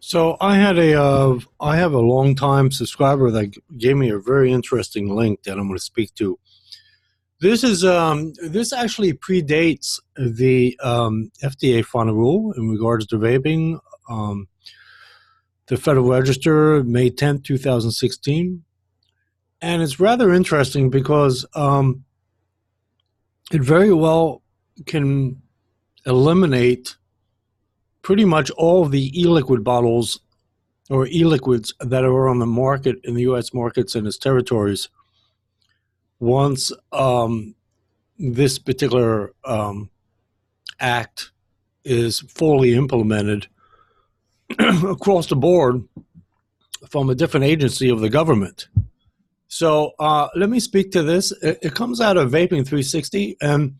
So I have a long time subscriber that gave me a very interesting link that I'm going to speak to. This actually predates the FDA final rule in regards to vaping. The Federal Register, May 10th, 2016, and it's rather interesting because it very well can eliminate pretty much all of the e-liquid bottles or e-liquids that are on the market in the U.S. markets and its territories once this particular act is fully implemented across the board from a different agency of the government. So let me speak to this. It comes out of Vaping 360, and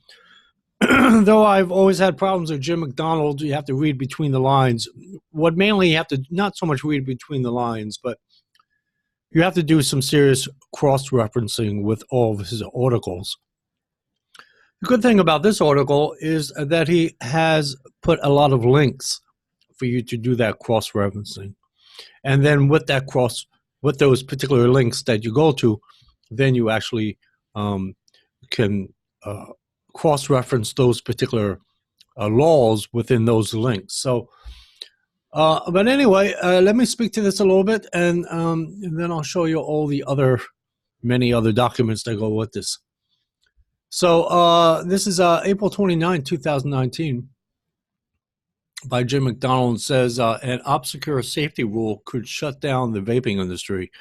though I've always had problems with Jim McDonald, you have to read between the lines. What mainly you have to not so much read between the lines, but you have to do some serious cross-referencing with all of his articles. The good thing about this article is that he has put a lot of links for you to do that cross-referencing. And then with those particular links that you go to, then you actually can cross-reference those particular laws within those links. So, but anyway, let me speak to this a little bit, and then I'll show you all the many other documents that go with this. So this is April 29, 2019, by Jim McDonald. Says an obscure safety rule could shut down the vaping industry.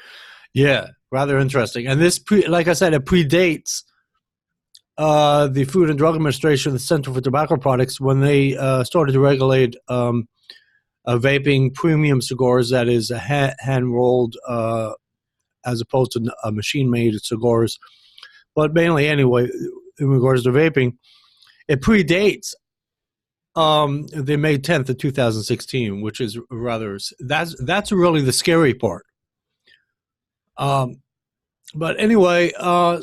Yeah, rather interesting. And this, like I said, it predates the Food and Drug Administration, the Center for Tobacco Products, when they started to regulate vaping premium cigars, that is hand-rolled as opposed to machine-made cigars. But mainly, anyway, in regards to vaping, it predates the May 10th of 2016, which is rather, that's really the scary part. But anyway,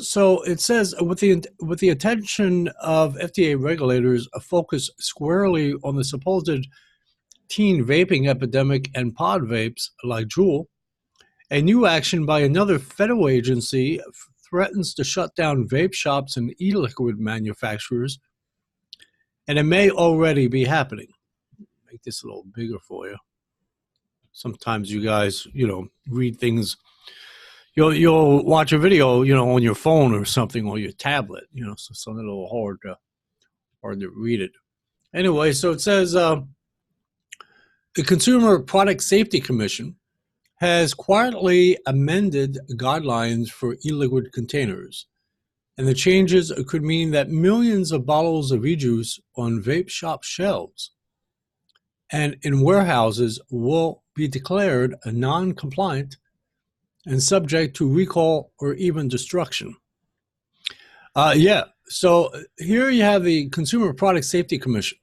so it says, with the attention of FDA regulators, a focus squarely on the supposed teen vaping epidemic and pod vapes like Juul, a new action by another federal agency threatens to shut down vape shops and e-liquid manufacturers, and it may already be happening. Make this a little bigger for you. Sometimes you guys, read things. You'll watch a video, on your phone or something, or your tablet, so it's a little hard to read it. Anyway, so it says the Consumer Product Safety Commission has quietly amended guidelines for e-liquid containers, and the changes could mean that millions of bottles of e-juice on vape shop shelves and in warehouses will be declared non-compliant and subject to recall or even destruction. So here you have the Consumer Product Safety Commission.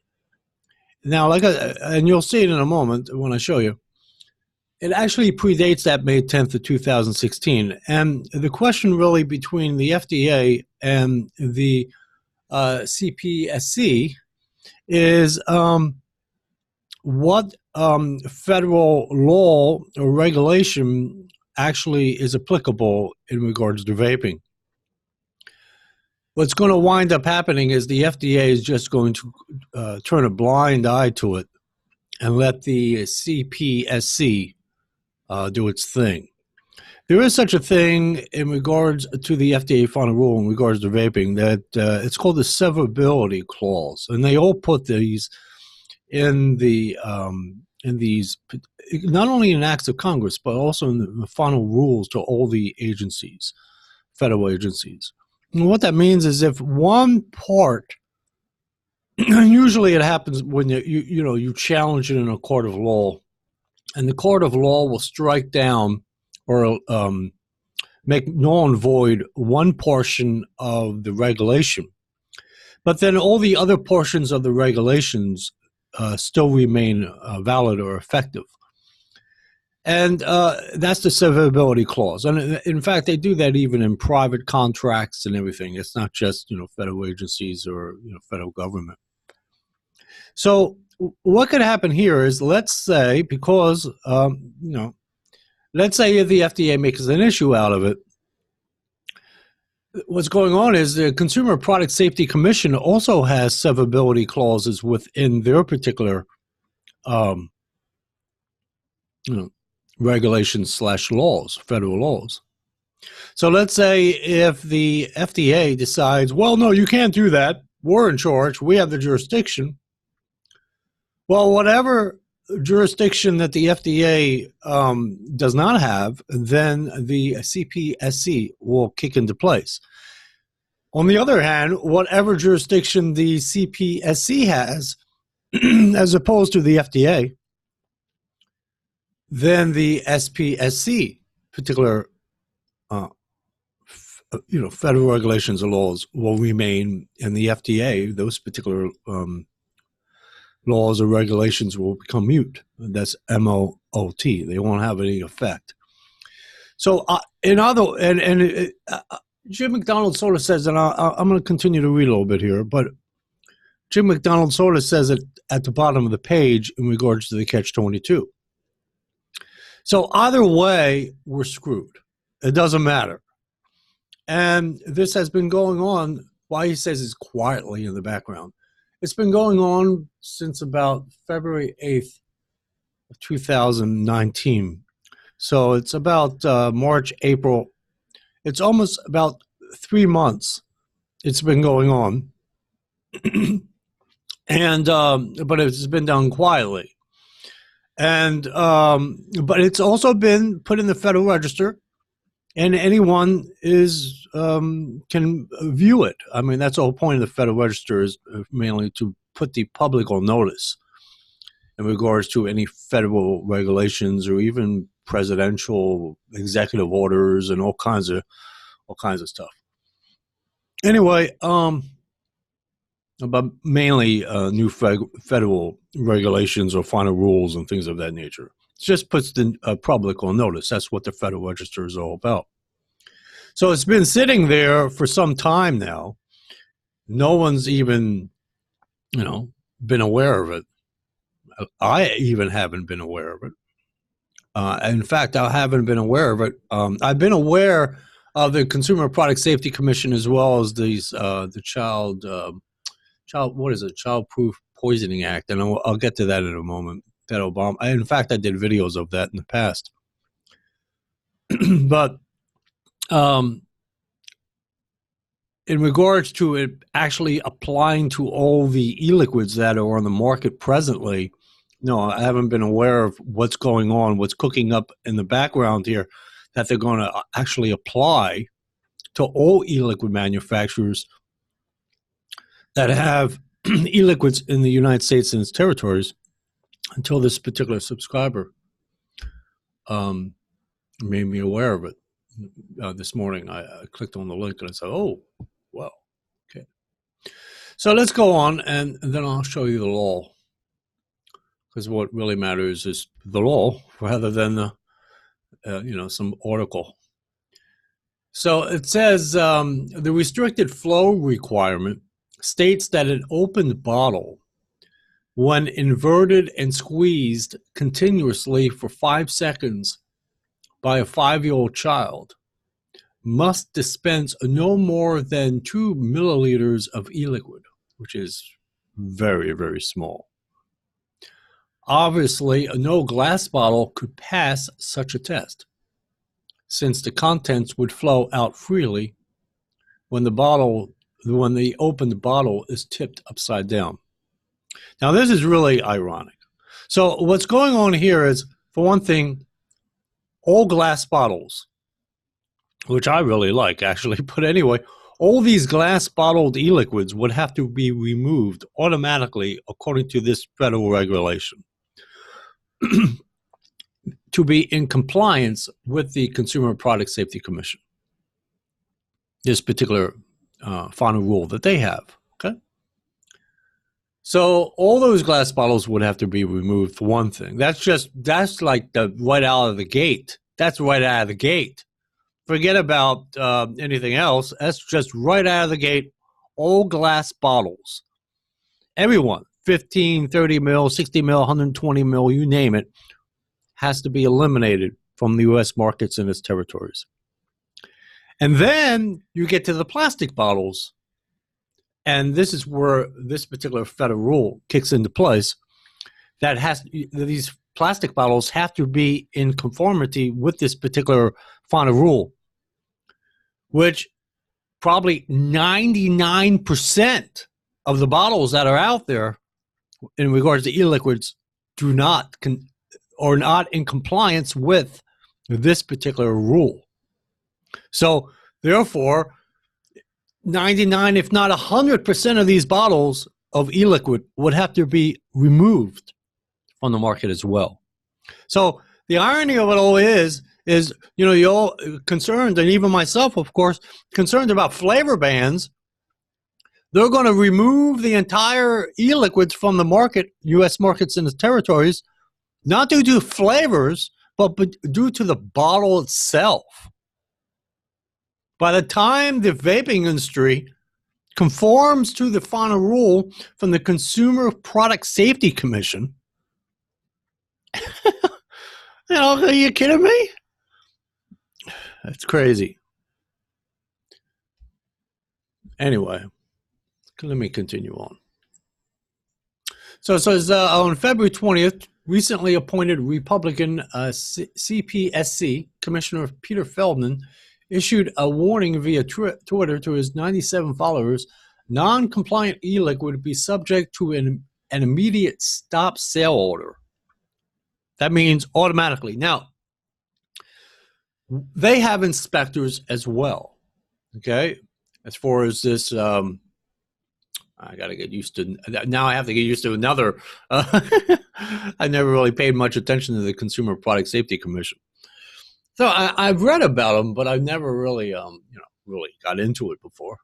Now, and you'll see it in a moment when I show you, it actually predates that May 10th of 2016. And the question really between the FDA and the CPSC is what federal law or regulation actually is applicable in regards to vaping. What's going to wind up happening is the FDA is just going to turn a blind eye to it and let the CPSC do its thing. There is such a thing in regards to the FDA final rule in regards to vaping that it's called the severability clause, and they all put these in these not only in acts of Congress but also in the final rules to all the agencies, federal agencies. And what that means is if one part, usually it happens when you challenge it in a court of law, and the court of law will strike down or make null and void one portion of the regulation, but then all the other portions of the regulations still remain valid or effective. And that's the severability clause. And in fact, they do that even in private contracts and everything. It's not just, federal agencies or, federal government. So what could happen here is, let's say, because let's say the FDA makes an issue out of it. What's going on is the Consumer Product Safety Commission also has severability clauses within their particular regulations / laws, federal laws. So let's say if the FDA decides, well, no, you can't do that. We're in charge. We have the jurisdiction. Well, whatever jurisdiction that the FDA does not have, then the CPSC will kick into place. On the other hand, whatever jurisdiction the CPSC has, as opposed to the FDA, then the SPSC, particular federal regulations or laws, will remain, and the FDA, those particular laws or regulations will become mute. That's M-O-O-T. They won't have any effect. So Jim McDonald sort of says, and I'm going to continue to read a little bit here, but Jim McDonald sort of says it at the bottom of the page in regards to the Catch-22. So either way, we're screwed. It doesn't matter. And this has been going on, why he says it's quietly in the background. It's been going on since about February 8th of 2019. So it's about March, April. It's almost about 3 months it's been going on. And but it's been done quietly. And but it's also been put in the Federal Register, and anyone can view it. I mean, that's the whole point of the Federal Register, is mainly to put the public on notice in regards to any federal regulations or even presidential executive orders and all kinds of stuff. Anyway, but mainly new federal regulations or final rules and things of that nature. It just puts the public on notice. That's what the Federal Register is all about. So it's been sitting there for some time now. No one's even, been aware of it. I even haven't been aware of it. In fact, I haven't been aware of it. I've been aware of the Consumer Product Safety Commission, as well as these the Child Proof Poisoning Act, and I'll get to that in a moment. That Obama. In fact, I did videos of that in the past. But in regards to it actually applying to all the e-liquids that are on the market presently, no, I haven't been aware of what's going on, what's cooking up in the background here, that they're going to actually apply to all e-liquid manufacturers that have e-liquids in the United States and its territories, until this particular subscriber made me aware of it. This morning, I clicked on the link and I said, oh, well, okay. So let's go on, and then I'll show you the law, because what really matters is the law rather than some article. So it says the restricted flow requirement states that an opened bottle, when inverted and squeezed continuously for 5 seconds by a 5-year-old child, must dispense no more than 2 milliliters of e-liquid, which is very, very small. Obviously, no glass bottle could pass such a test, since the contents would flow out freely when the opened bottle is tipped upside down. Now, this is really ironic. So what's going on here is, for one thing, all glass bottles, which I really like, actually, but anyway, all these glass bottled e-liquids would have to be removed automatically according to this federal regulation to be in compliance with the Consumer Product Safety Commission, this particular final rule that they have, okay? So all those glass bottles would have to be removed, for one thing. That's like right out of the gate. That's right out of the gate. Forget about anything else. That's just right out of the gate. All glass bottles. Everyone. 15, 30 mil, 60 mil, 120 mil, you name it, has to be eliminated from the U.S. markets and its territories. And then you get to the plastic bottles. And this is where this particular federal rule kicks into place. These plastic bottles have to be in conformity with this particular final rule, which probably 99% of the bottles that are out there in regards to e-liquids are not in compliance with this particular rule. So therefore, 99, if not 100% of these bottles of e-liquid would have to be removed from the market as well. So the irony of it all is, you're all concerned, and even myself, of course, concerned about flavor bans. They're going to remove the entire e-liquids from the market, U.S. markets and its territories, not due to flavors, but due to the bottle itself. By the time the vaping industry conforms to the final rule from the Consumer Product Safety Commission, are you kidding me? That's crazy. Anyway, let me continue on. So it says on February 20th, recently appointed Republican CPSC Commissioner Peter Feldman issued a warning via Twitter to his 97 followers: non-compliant e-liquid would be subject to an immediate stop sale order. That means automatically. Now, they have inspectors as well, okay? As far as this, I got to get used to, now I have to get used to another. I never really paid much attention to the Consumer Product Safety Commission. So I've read about them, but I've never really, really got into it before.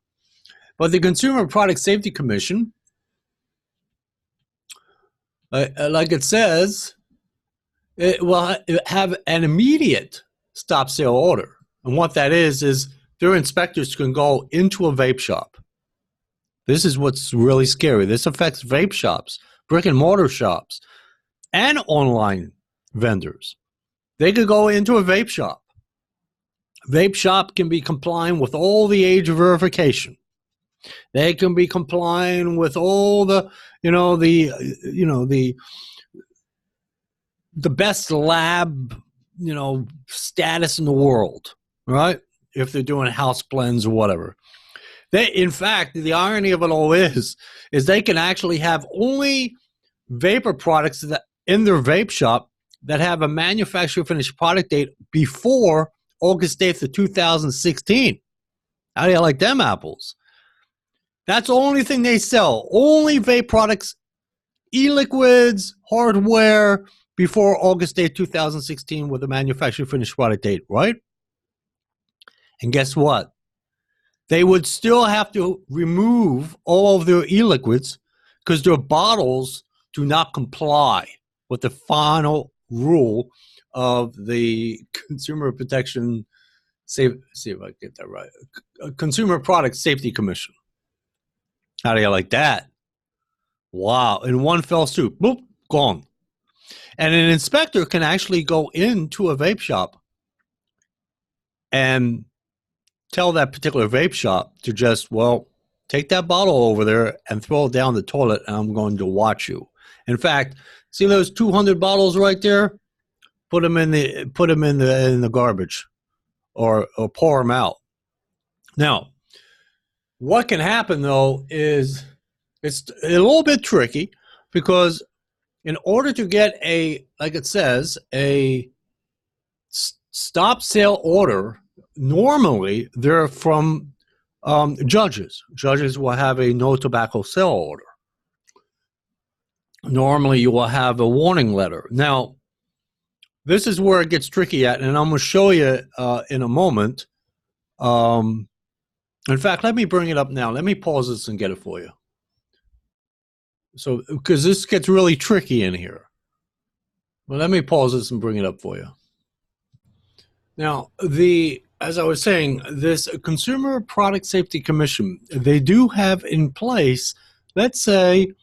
But the Consumer Product Safety Commission, like it says, it will have an immediate stop sale order. And what that is their inspectors can go into a vape shop. This is what's really scary. This affects vape shops, brick and mortar shops, and online vendors. They could go into a vape shop. Vape shop can be complying with all the age verification. They can be complying with all the, the best lab, status in the world, right? If they're doing house blends or whatever. In fact, the irony of it all is they can actually have only vapor products that in their vape shop that have a manufacturer finished product date before August 8th of 2016. How do you like them apples? That's the only thing they sell. Only vape products, e-liquids, hardware before August 8th, 2016 with a manufacturer finished product date, right? And guess what? They would still have to remove all of their e-liquids because their bottles do not comply with the final rule of the Consumer Protection, see if I get that right, Consumer Product Safety Commission. How do you like that? Wow, in one fell swoop, boop, gone. And an inspector can actually go into a vape shop and tell that particular vape shop to just, take that bottle over there and throw it down the toilet, and I'm going to watch you. In fact, see those 200 bottles right there? Put them in the garbage, or pour them out. Now, what can happen though is it's a little bit tricky, because in order to get like it says, a stop sale order, normally they're from judges. Judges will have a no tobacco sale order. Normally you will have a warning letter. Now, this is where it gets tricky at, and I'm going to show you in a moment. In fact, let me bring it up now. Let me pause this and get it for you. So, because this gets really tricky in here. Well, let me pause this and bring it up for you. Now, as I was saying, this Consumer Product Safety Commission, they do have in place, let's say,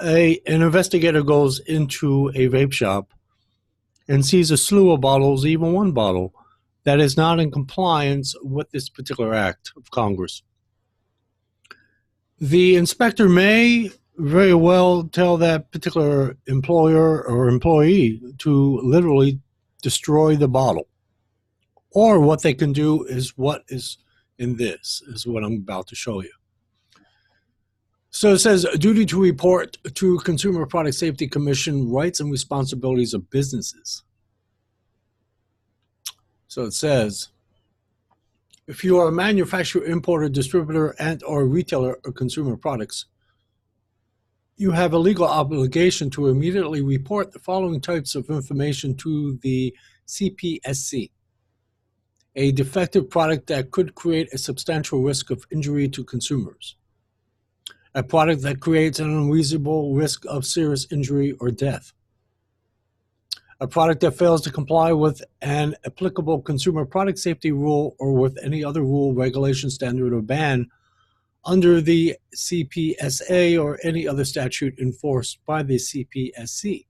an investigator goes into a vape shop and sees a slew of bottles, even one bottle, that is not in compliance with this particular act of Congress, the inspector may very well tell that particular employer or employee to literally destroy the bottle. Or what they can do is what is in this, is what I'm about to show you. So it says, duty to report to Consumer Product Safety Commission rights and responsibilities of businesses. So it says, if you are a manufacturer, importer, distributor, and or retailer of consumer products, you have a legal obligation to immediately report the following types of information to the CPSC. A defective product that could create a substantial risk of injury to consumers. A product that creates an unreasonable risk of serious injury or death. A product that fails to comply with an applicable consumer product safety rule or with any other rule, regulation, standard, or ban under the CPSA or any other statute enforced by the CPSC.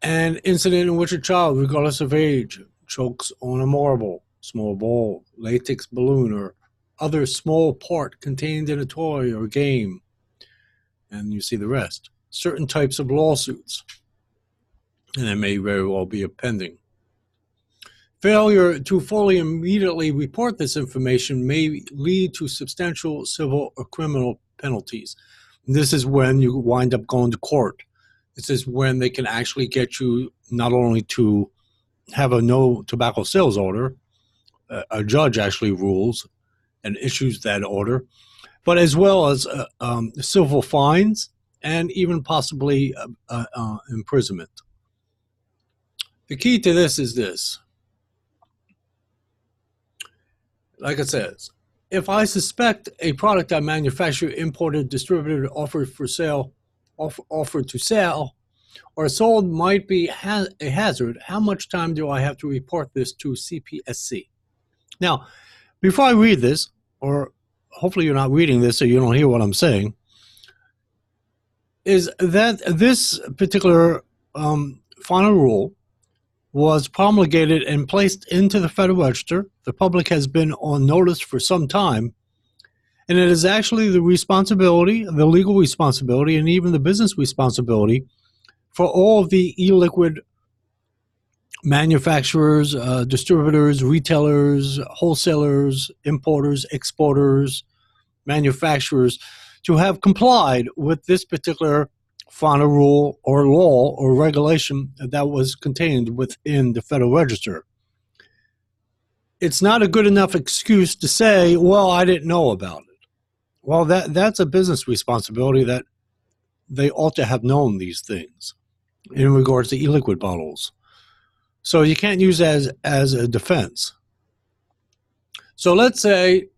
An incident in which a child, regardless of age, chokes on a marble, small ball, latex balloon, or other small part contained in a toy or game. And you see the rest. Certain types of lawsuits. And there may very well be a pending. Failure to fully immediately report this information may lead to substantial civil or criminal penalties. This is when you wind up going to court. This is when they can actually get you not only to have a no tobacco sales order, a judge actually rules and issues that order, but as well as civil fines and even possibly imprisonment. The key to this is this. Like it says, if I suspect a product I manufactured, imported, distributed, offered for sale, offered to sell, or sold might be a hazard, how much time do I have to report this to CPSC? Now, before I read this, or hopefully you're not reading this so you don't hear what I'm saying, is that this particular final rule was promulgated and placed into the Federal Register. The public has been on notice for some time, and it is actually the responsibility, the legal responsibility, and even the business responsibility for all of the e-liquid manufacturers, distributors, retailers, wholesalers, importers, exporters, manufacturers to have complied with this particular final rule or law or regulation that was contained within the Federal Register. It's not a good enough excuse to say, well, I didn't know about it. Well, that's a business responsibility that they ought to have known these things in regards to e-liquid bottles. So you can't use that as a defense. So let's say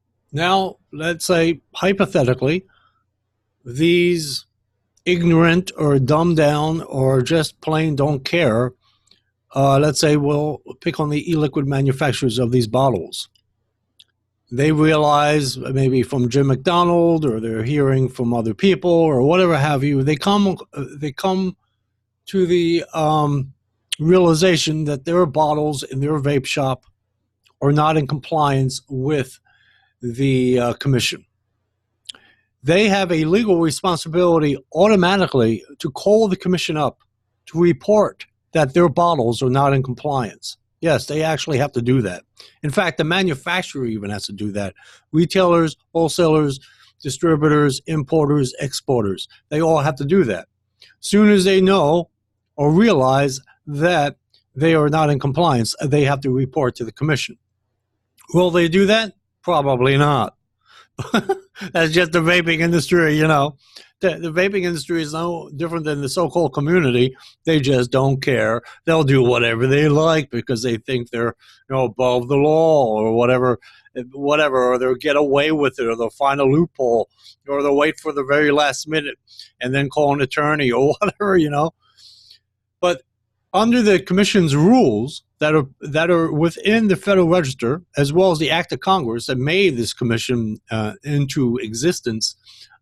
hypothetically, these ignorant or dumbed down or just plain don't care, let's say we'll pick on the e-liquid manufacturers of these bottles. They realize, maybe from Jim McDonald, or they're hearing from other people or whatever have you, they come to the realization that their bottles in their vape shop are not in compliance with the commission. They have a legal responsibility automatically to call the commission up to report that their bottles are not in compliance. Yes, they actually have to do that. In fact, the manufacturer even has to do that. Retailers, wholesalers, distributors, importers, exporters, they all have to do that. Soon as they know or realize that they are not in compliance, they have to report to the commission. Will they do that? Probably not. That's just the vaping industry, you know. The vaping industry is no different than the so-called community. They just don't care. They'll do whatever they like because they think they're, above the law or whatever, or they'll get away with it, or they'll find a loophole, or they'll wait for the very last minute and then call an attorney or whatever, But under the commission's rules that are within the Federal Register, as well as the Act of Congress that made this commission into existence,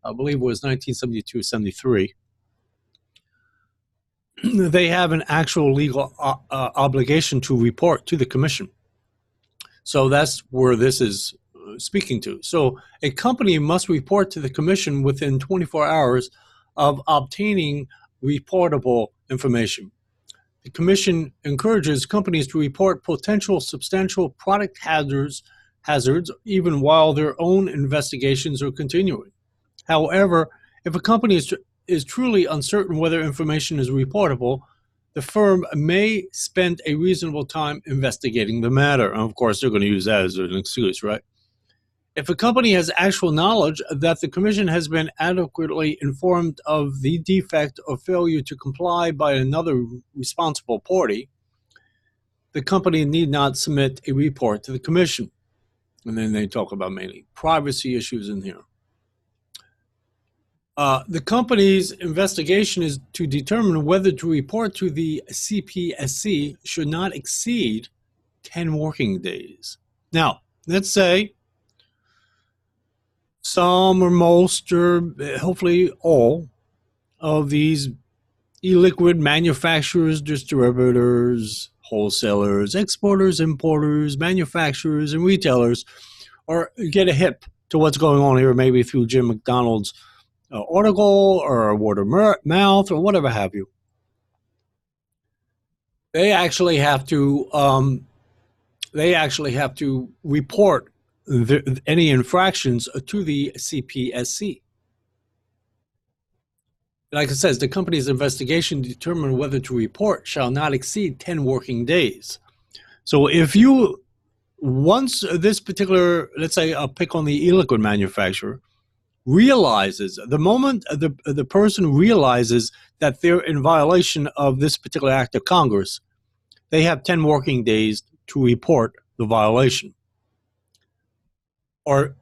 I believe it was 1972, 73, they have an actual legal obligation to report to the commission. So that's where this is speaking to. So a company must report to the commission within 24 hours of obtaining reportable information. The commission encourages companies to report potential substantial product hazards even while their own investigations are continuing. However, if a company is truly uncertain whether information is reportable, the firm may spend a reasonable time investigating the matter. And of course, they're going to use that as an excuse, right? If a company has actual knowledge that the commission has been adequately informed of the defect or failure to comply by another responsible party, the company need not submit a report to the commission. And then they talk about mainly privacy issues in here. The company's investigation is to determine whether to report to the CPSC should not exceed 10 working days. Now, let's say some or most or hopefully all of these e-liquid manufacturers, distributors, wholesalers, exporters, importers, manufacturers, and retailers get a hip to what's going on here, maybe through Jim McDonald's article or word of mouth or whatever have you. They actually have to report any infractions to the CPSC. Like it says, the company's investigation to determine whether to report shall not exceed 10 working days. So if you, once this particular, let's say I'll pick on the e-liquid manufacturer, realizes, the moment the person realizes that they're in violation of this particular act of Congress, they have 10 working days to report the violation. Or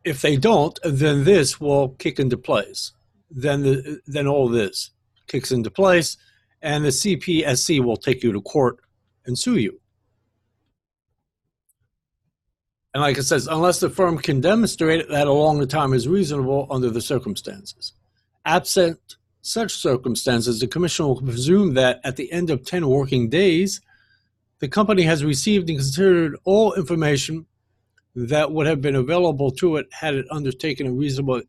if they don't, then this will kick into place. Then all this kicks into place, and the CPSC will take you to court and sue you. And like it says, unless the firm can demonstrate that a longer time is reasonable under the circumstances. Absent such circumstances, the commission will presume that at the end of 10 working days, the company has received and considered all information that would have been available to it had it undertaken a reasonable,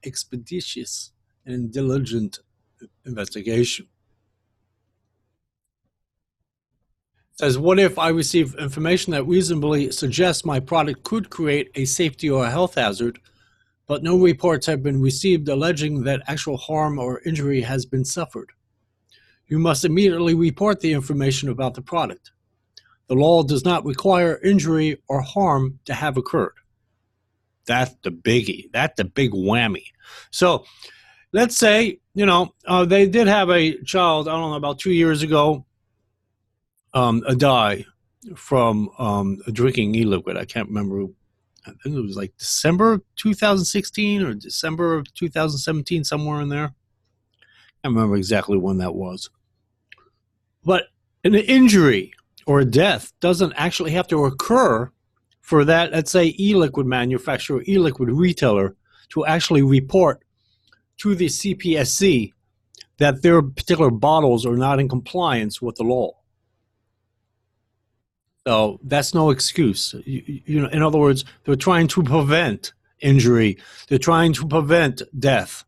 expeditious, and diligent investigation. Says, what if I receive information that reasonably suggests my product could create a safety or a health hazard, but no reports have been received alleging that actual harm or injury has been suffered? You must immediately report the information about the product. The law does not require injury or harm to have occurred. That's the biggie. That's the big whammy. So let's say, they did have a child, I don't know, about 2 years ago, die from drinking e-liquid. I can't remember. I think it was like December 2016 or December of 2017, somewhere in there. I can't remember exactly when that was. But an injury or a death doesn't actually have to occur for that, let's say, e-liquid manufacturer, e-liquid retailer to actually report to the CPSC that their particular bottles are not in compliance with the law. So that's no excuse. In other words, they're trying to prevent injury. They're trying to prevent death.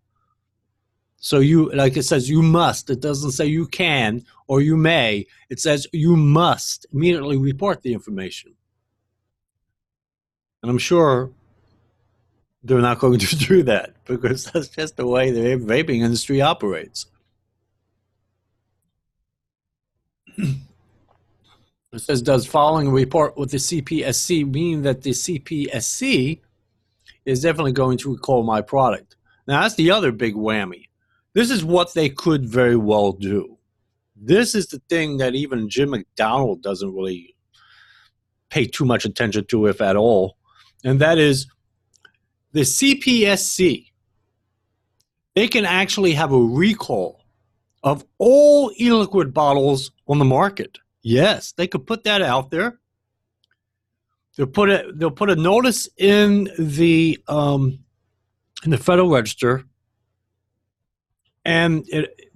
So like it says, you must. It doesn't say you can or you may. It says you must immediately report the information. And I'm sure they're not going to do that because that's just the way the vaping industry operates. It says, does following a report with the CPSC mean that the CPSC is definitely going to recall my product? Now, that's the other big whammy. This is what they could very well do. This is the thing that even Jim McDonald doesn't really pay too much attention to, if at all. And that is the CPSC. They can actually have a recall of all e-liquid bottles on the market. Yes, they could put that out there. They'll put a notice in the in the Federal Register, and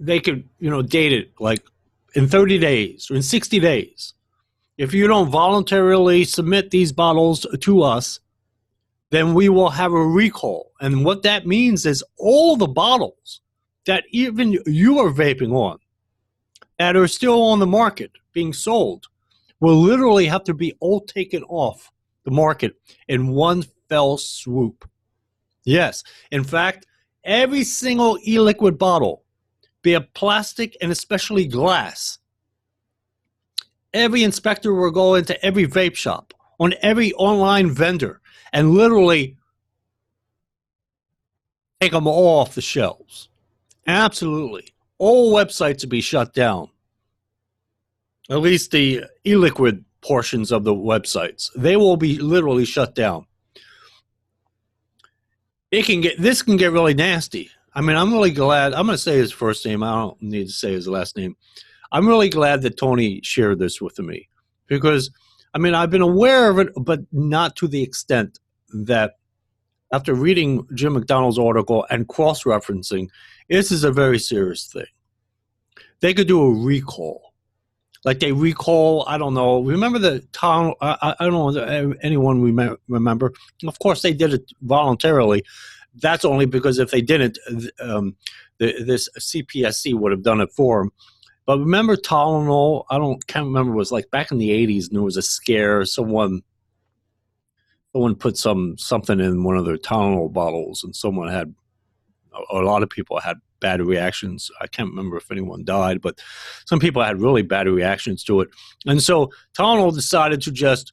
they could, date it like in 30 days or in 60 days. If you don't voluntarily submit these bottles to us, then we will have a recall. And what that means is all the bottles that even you are vaping on that are still on the market being sold will literally have to be all taken off the market in one fell swoop. Yes. In fact, every single e-liquid bottle, be it plastic and especially glass, every inspector will go into every vape shop, on every online vendor, and literally take them all off the shelves. Absolutely. All websites will be shut down. At least the e-liquid portions of the websites. They will be literally shut down. This can get really nasty. I mean, I'm really glad. I'm going to say his first name. I don't need to say his last name. I'm really glad that Tony shared this with me because, I mean, I've been aware of it, but not to the extent that after reading Jim McDonald's article and cross-referencing, this is a very serious thing. They could do a recall. Like they recall, I don't know. Remember the town? I don't know if anyone remember. Of course, they did it voluntarily. That's only because if they didn't, this CPSC would have done it for them. But remember Tylenol? Can't remember. It was like back in the 80s, and there was a scare. Someone put something in one of their Tylenol bottles, and a lot of people had bad reactions. I can't remember if anyone died, but some people had really bad reactions to it. And so Tylenol decided to just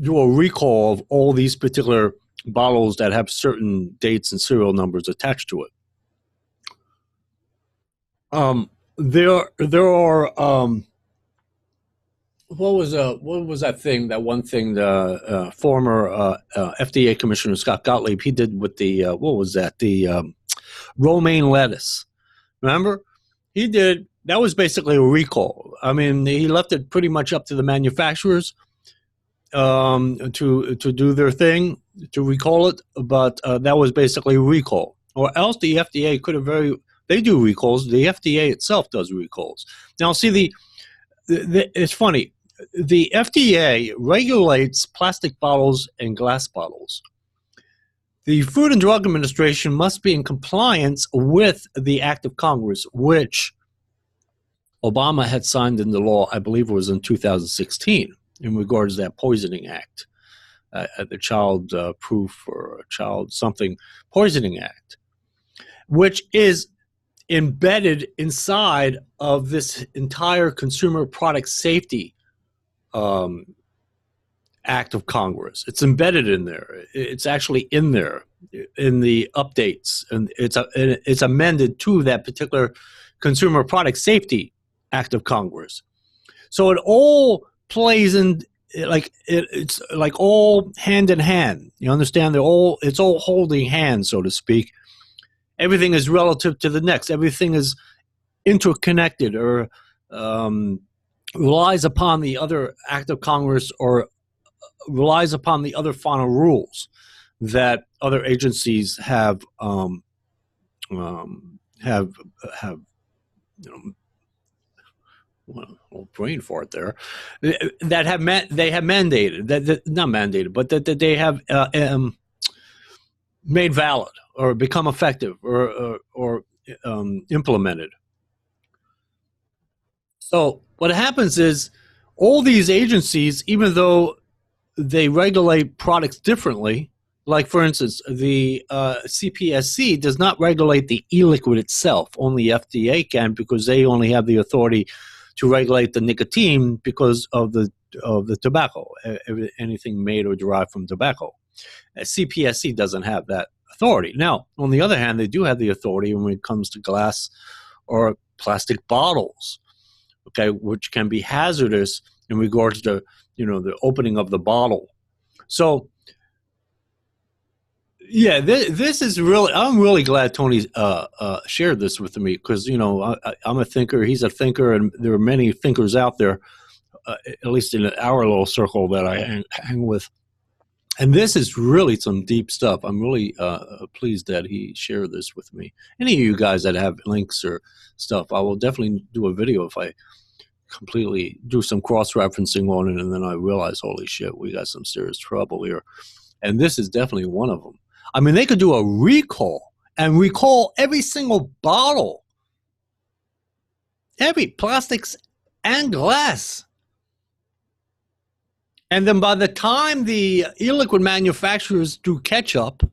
do a recall of all these particular bottles that have certain dates and serial numbers attached to it. There are what was that thing? That one thing the former FDA Commissioner Scott Gottlieb he did with the what was that? The romaine lettuce. Remember? He did. That was basically a recall. I mean, he left it pretty much up to the manufacturers to do their thing, to recall it. But that was basically a recall. Or else the FDA could have they do recalls. The FDA itself does recalls. Now, see, it's funny. The FDA regulates plastic bottles and glass bottles. The Food and Drug Administration must be in compliance with the Act of Congress, which Obama had signed into law, I believe it was in 2016, in regards to that Poisoning Act, the Child Proof or Child Something Poisoning Act, which is embedded inside of this entire Consumer Product Safety Act of Congress. It's embedded in there. It's actually in there in the updates, and it's amended to that particular Consumer Product Safety Act of Congress. So it all plays in it's like all hand in hand. You understand? It's all holding hands, so to speak. Everything is relative to the next. Everything is interconnected or relies upon the other act of Congress or relies upon the other final rules that other agencies have well, brain fart there, that they have mandated that not mandated, but that they have made valid or become effective or implemented. So what happens is all these agencies, even though they regulate products differently, like for instance, the CPSC does not regulate the e-liquid itself. Only FDA can, because they only have the authority to regulate the nicotine because of the tobacco, anything made or derived from tobacco. CPSC doesn't have that authority. Now, on the other hand, they do have the authority when it comes to glass or plastic bottles, okay, which can be hazardous in regards to, the opening of the bottle. So, yeah, this is really, I'm really glad Tony shared this with me because, I'm a thinker, he's a thinker, and there are many thinkers out there, at least in our little circle that I hang with. And this is really some deep stuff. I'm really pleased that he shared this with me. Any of you guys that have links or stuff, I will definitely do a video if I completely do some cross-referencing on it, and then I realize, holy shit, we got some serious trouble here. And this is definitely one of them. I mean, they could do a recall and recall every single bottle, every plastics and glass. And then by the time the e-liquid manufacturers do catch up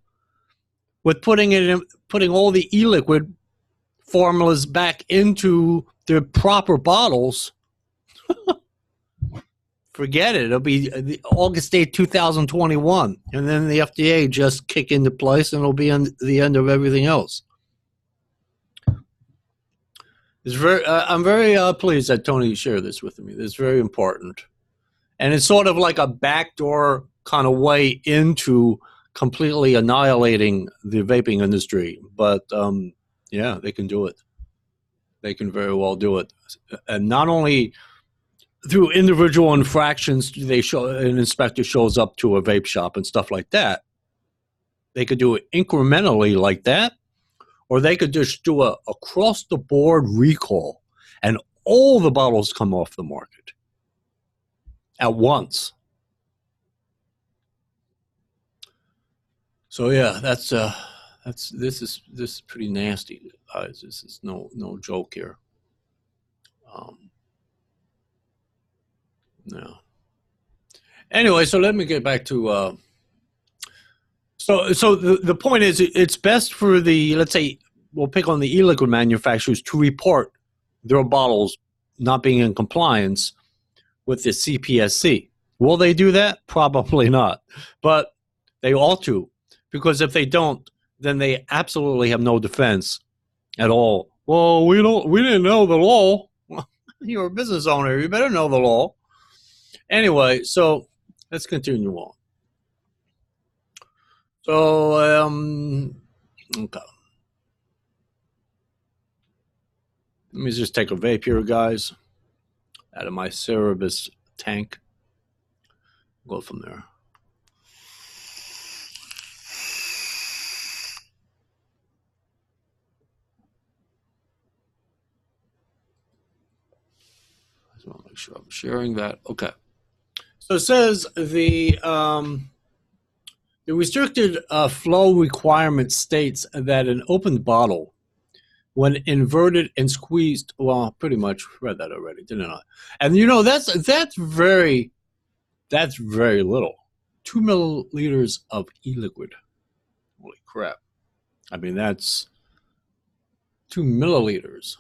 with putting all the e-liquid formulas back into their proper bottles, forget it. It'll be August 8, 2021. And then the FDA just kick into place and it'll be the end of everything else. I'm very pleased that Tony shared this with me. It's very important. And it's sort of like a backdoor kind of way into completely annihilating the vaping industry. But yeah, they can do it. They can very well do it. And not only through individual infractions, an inspector shows up to a vape shop and stuff like that. They could do it incrementally like that, or they could just do a across-the-board recall, and all the bottles come off the market at once. So yeah, this is pretty nasty, guys. This is no joke here. No. Anyway, so let me get back to so the point is, it's best for the, let's say, we'll pick on the e-liquid manufacturers to report their bottles not being in compliance with the CPSC. Will they do that? Probably not, but they ought to, because if they don't, then they absolutely have no defense at all. Well, we didn't know the law. You're a business owner. You better know the law. Anyway, so let's continue on. So, okay. Let me just take a vape here, guys, out of my Cerebus tank. Go from there. I just want to make sure I'm sharing that. Okay. So it says the restricted flow requirement states that an open bottle, when inverted and squeezed, well, pretty much read that already, didn't I? And you know, that's very little. 2 milliliters of e-liquid. Holy crap. I mean, that's 2 milliliters.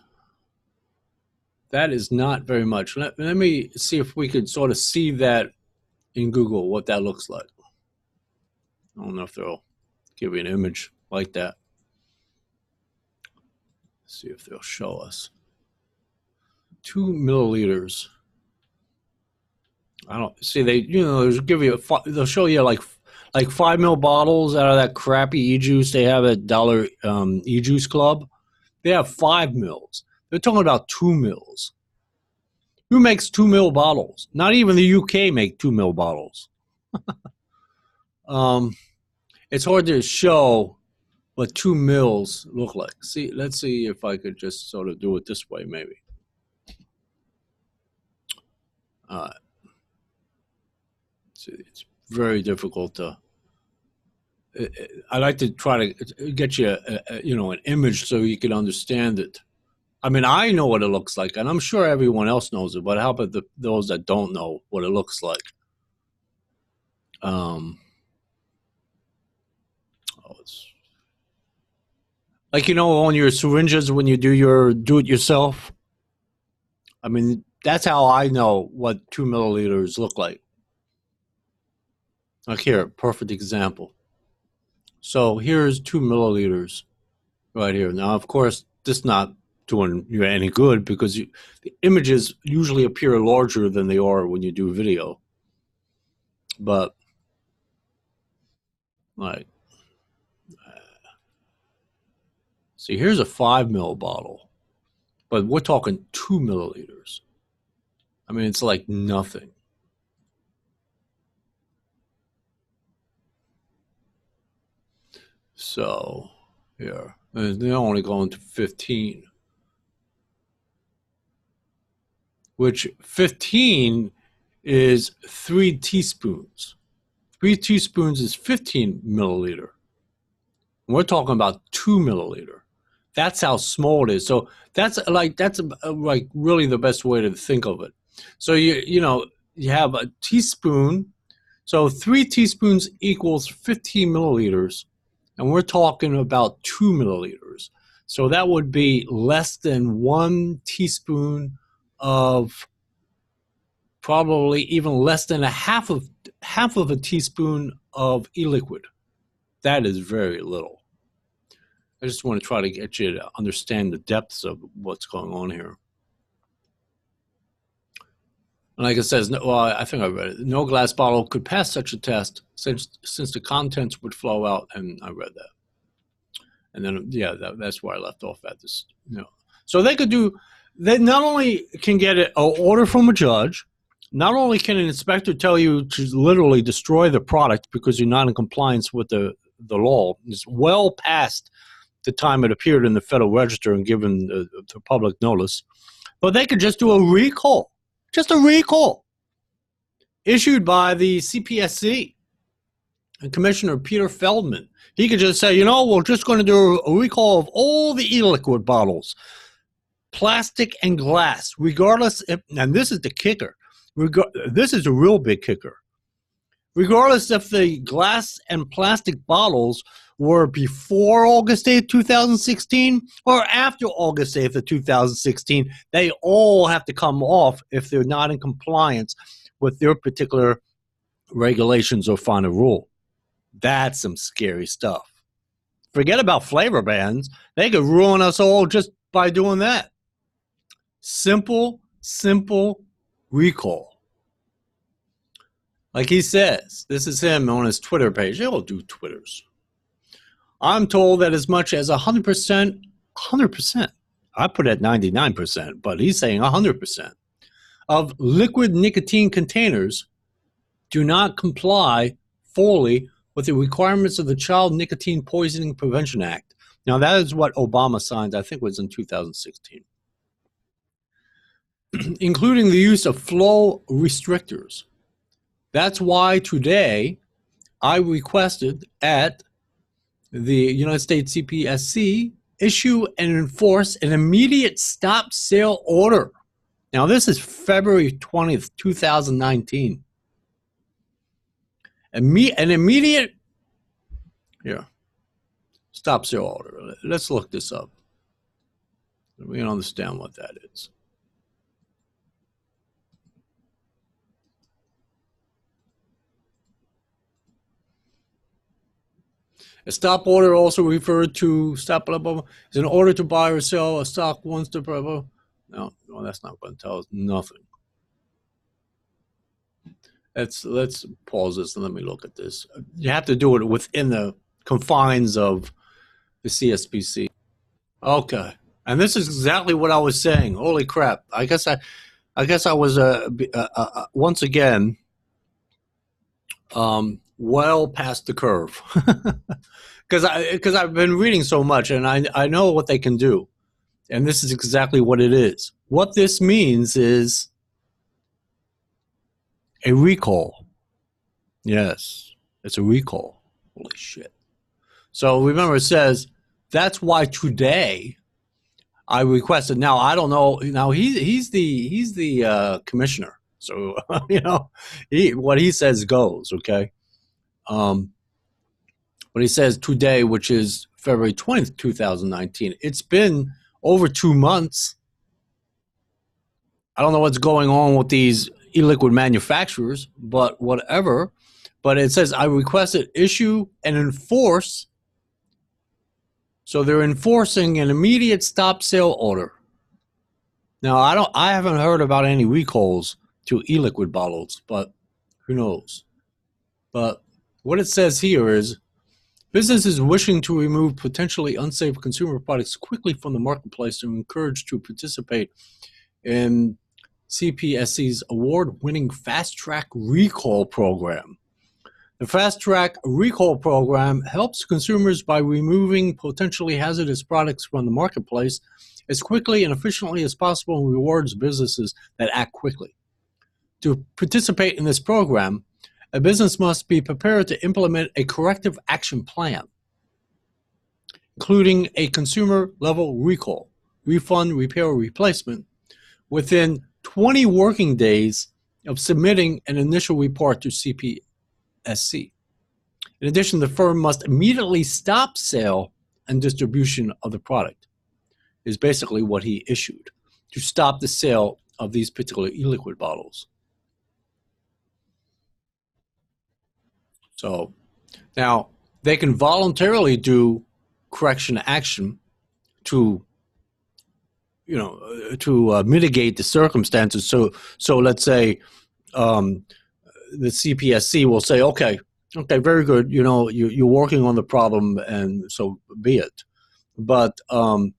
That is not very much. Let me see if we could sort of see that in Google, what that looks like. I don't know if they'll give you an image like that. Let's see if they'll show us. 2 milliliters. I don't see, they, you know, they'll show you like 5 mil bottles out of that crappy e-juice they have at Dollar E-Juice Club. They have 5 mils. They're talking about 2 mils. Who makes 2 mil bottles? Not even the UK make 2 mil bottles. It's hard to show what 2 mils look like. See, let's see if I could just sort of do it this way, maybe. See, it's very difficult to. I like to try to get you, an image so you can understand it. I mean, I know what it looks like, and I'm sure everyone else knows it. But how about those that don't know what it looks like? It's like, on your syringes when you do your do-it-yourself. I mean, that's how I know what 2 milliliters look like. Like here, perfect example. So here's 2 milliliters right here. Now, of course, this is not doing you any good because the images usually appear larger than they are when you do video. But like, see, here's a 5 mil bottle, but we're talking 2 milliliters. I mean, it's like nothing. So, yeah, they're only going to 15, which 15 is 3 teaspoons. 3 teaspoons is 15 milliliter. We're talking about 2 milliliter. That's how small it is. So that's like really the best way to think of it. So you have a teaspoon. So 3 teaspoons equals 15 milliliters, and we're talking about 2 milliliters. So that would be less than 1 teaspoon of, probably even less than half of a teaspoon of e-liquid. That is very little. I just want to try to get you to understand the depths of what's going on here. And like it says, well, I think I read it. No glass bottle could pass such a test since the contents would flow out, and I read that. And then, yeah, that's where I left off at this. So they not only can get an order from a judge, not only can an inspector tell you to literally destroy the product because you're not in compliance with the law. It's well past the time it appeared in the Federal Register and given the public notice. But they could just do a recall. Just a recall issued by the CPSC and Commissioner Peter Feldman. He could just say, we're just going to do a recall of all the e-liquid bottles, plastic and glass, regardless if, and this is the kicker, this is a real big kicker, regardless if the glass and plastic bottles were before August 8th, 2016 or after August 8th of 2016, they all have to come off if they're not in compliance with their particular regulations or final rule. That's some scary stuff. Forget about flavor bans. They could ruin us all just by doing that. Simple recall. Like he says, this is him on his Twitter page. They all do Twitters. I'm told that as much as 100%, I put it at 99%, but he's saying 100% of liquid nicotine containers do not comply fully with the requirements of the Child Nicotine Poisoning Prevention Act. Now, that is what Obama signed, I think it was in 2016, including the use of flow restrictors. That's why today I requested at the United States CPSC issue and enforce an immediate stop sale order. Now, this is February 20th, 2019. An immediate stop sale order. Let's look this up. We can understand what that is. A stop order, also referred to stop blah, blah, blah, is an order to buy or sell a stock once to blah, blah. No, that's not going to tell us nothing. Let's pause this and let me look at this. You have to do it within the confines of the CSPC. Okay, and this is exactly what I was saying. Holy crap! I guess I was once again well past the curve. Because I've been reading so much and I know what they can do. And this is exactly what it is. What this means is a recall. Yes, it's a recall. Holy shit. So remember, it says, that's why today I requested. Now, I don't know. Now, he's the commissioner. So, what he says goes, okay? But he says today, which is February 20th, 2019. It's been over 2 months. I don't know what's going on with these e-liquid manufacturers, but whatever. But it says, I requested issue and enforce. So they're enforcing an immediate stop sale order. Now, I haven't heard about any recalls to e-liquid bottles, but who knows? But what it says here is, businesses wishing to remove potentially unsafe consumer products quickly from the marketplace are encouraged to participate in CPSC's award-winning fast-track recall program. The Fast Track Recall Program helps consumers by removing potentially hazardous products from the marketplace as quickly and efficiently as possible and rewards businesses that act quickly. To participate in this program, a business must be prepared to implement a corrective action plan, including a consumer-level recall, refund, repair, or replacement within 20 working days of submitting an initial report to CPSC. In addition, the firm must immediately stop sale and distribution of the product, is basically what he issued, to stop the sale of these particular e-liquid bottles. So now they can voluntarily do correction action to mitigate the circumstances. So let's say the CPSC will say, okay, very good. You're working on the problem, and so be it. But I'm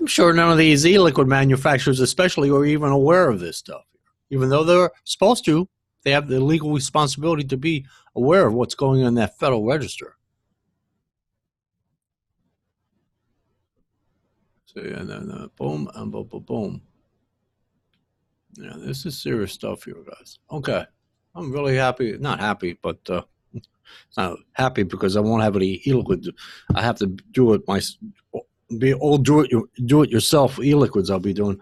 sure none of these e-liquid manufacturers, especially, are even aware of this stuff. Even though they're supposed to, they have the legal responsibility to be aware of what's going on in that Federal Register. So and then boom, and boom, boom, boom. Yeah, this is serious stuff here, guys. Okay, I'm really happy. Not happy, but not happy because I won't have any e-liquid. I have to do it do it yourself e-liquids I'll be doing.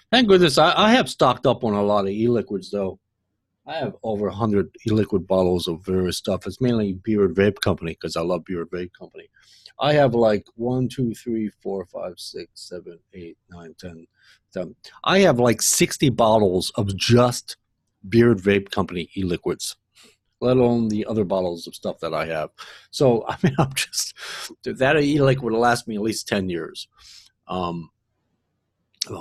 Thank goodness I have stocked up on a lot of e-liquids though. I have over 100 e-liquid bottles of various stuff. It's mainly Beard Vape Company because I love Beard Vape Company. I have like 1, 2, 3, 4, 5, 6, 7, 8, 9, 10. I have like 60 bottles of just Beard Vape Company e-liquids, let alone the other bottles of stuff that I have. So, I mean, that e-liquid will last me at least 10 years. Well,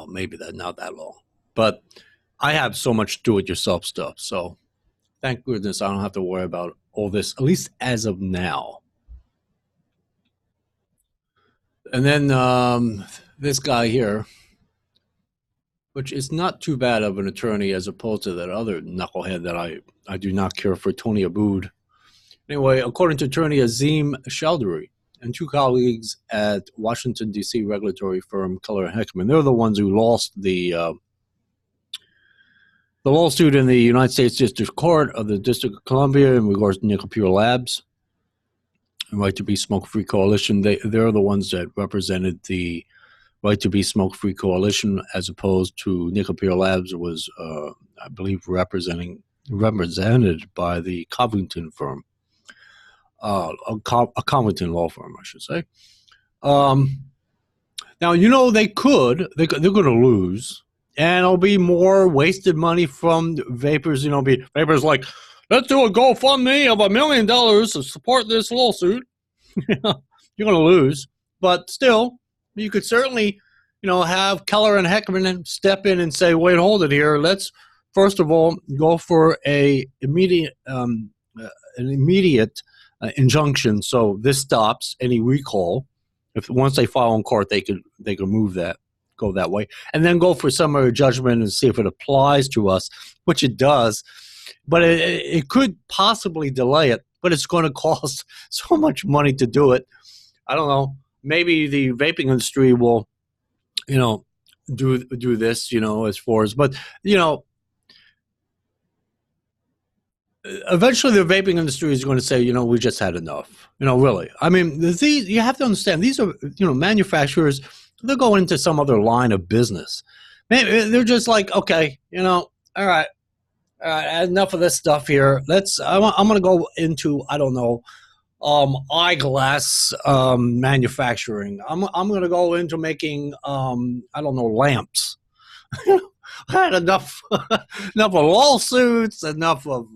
maybe not that long. But I have so much do-it-yourself stuff. So, thank goodness I don't have to worry about all this, at least as of now. And then this guy here, which is not too bad of an attorney as opposed to that other knucklehead that I do not care for, Tony Abood. Anyway, according to attorney Azim Chowdhury and two colleagues at Washington, D.C. regulatory firm Keller & Heckman, they're the ones who lost the lawsuit in the United States District Court of the District of Columbia in regards to Nickel Pure Labs and Right to Be Smoke-Free Coalition. They're the ones that represented the Right to Be Smoke-Free Coalition, as opposed to Nickel Pure Labs was, I believe, represented by the Covington firm, a Covington law firm, I should say. Now, they're going to lose, and it'll be more wasted money from vapors. Vapors like, let's do a GoFundMe of $1 million to support this lawsuit. You're going to lose, but still, you could certainly, have Keller and Heckman step in and say, wait, hold it here. Let's, first of all, go for an immediate injunction. So this stops any recall. Once they file in court, they could move that, go that way, and then go for summary judgment and see if it applies to us, which it does. But it could possibly delay it, but it's going to cost so much money to do it. I don't know. Maybe the vaping industry will, do this, as far as, but, eventually the vaping industry is going to say, we just had enough, really. I mean, you have to understand, these are, manufacturers, they're going into some other line of business. Maybe they're just like, okay, all right, enough of this stuff here. I'm going to go into, I don't know, eyeglass manufacturing. I'm going to go into making, I don't know, lamps. I had enough of lawsuits, enough of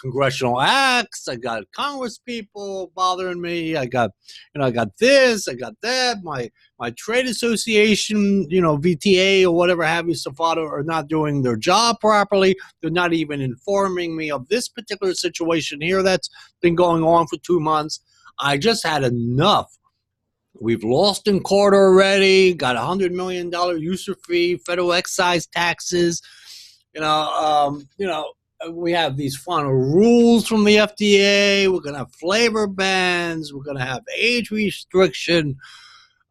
congressional acts. I got Congress people bothering me. I got this, I got that. My trade association, VTA or whatever have you, Safado, are not doing their job properly. They're not even informing me of this particular situation here that's been going on for 2 months. I just had enough. We've lost in court already, got $100 million user fee, federal excise taxes, we have these final rules from the FDA. We're going to have flavor bans. We're going to have age restriction.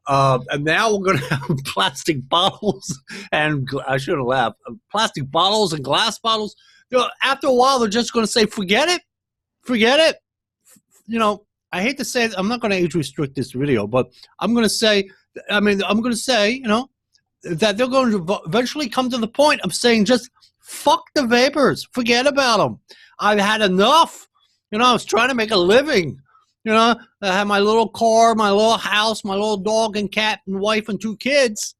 And now we're going to have plastic bottles and I shouldn't laugh. Plastic bottles and glass bottles. After a while, they're just going to say, forget it. Forget it. I hate to say it, I'm not going to age restrict this video, but I'm going to say, that they're going to eventually come to the point of saying just fuck the vapors. Forget about them. I've had enough. I was trying to make a living. I had my little car, my little house, my little dog and cat and wife and 2 kids.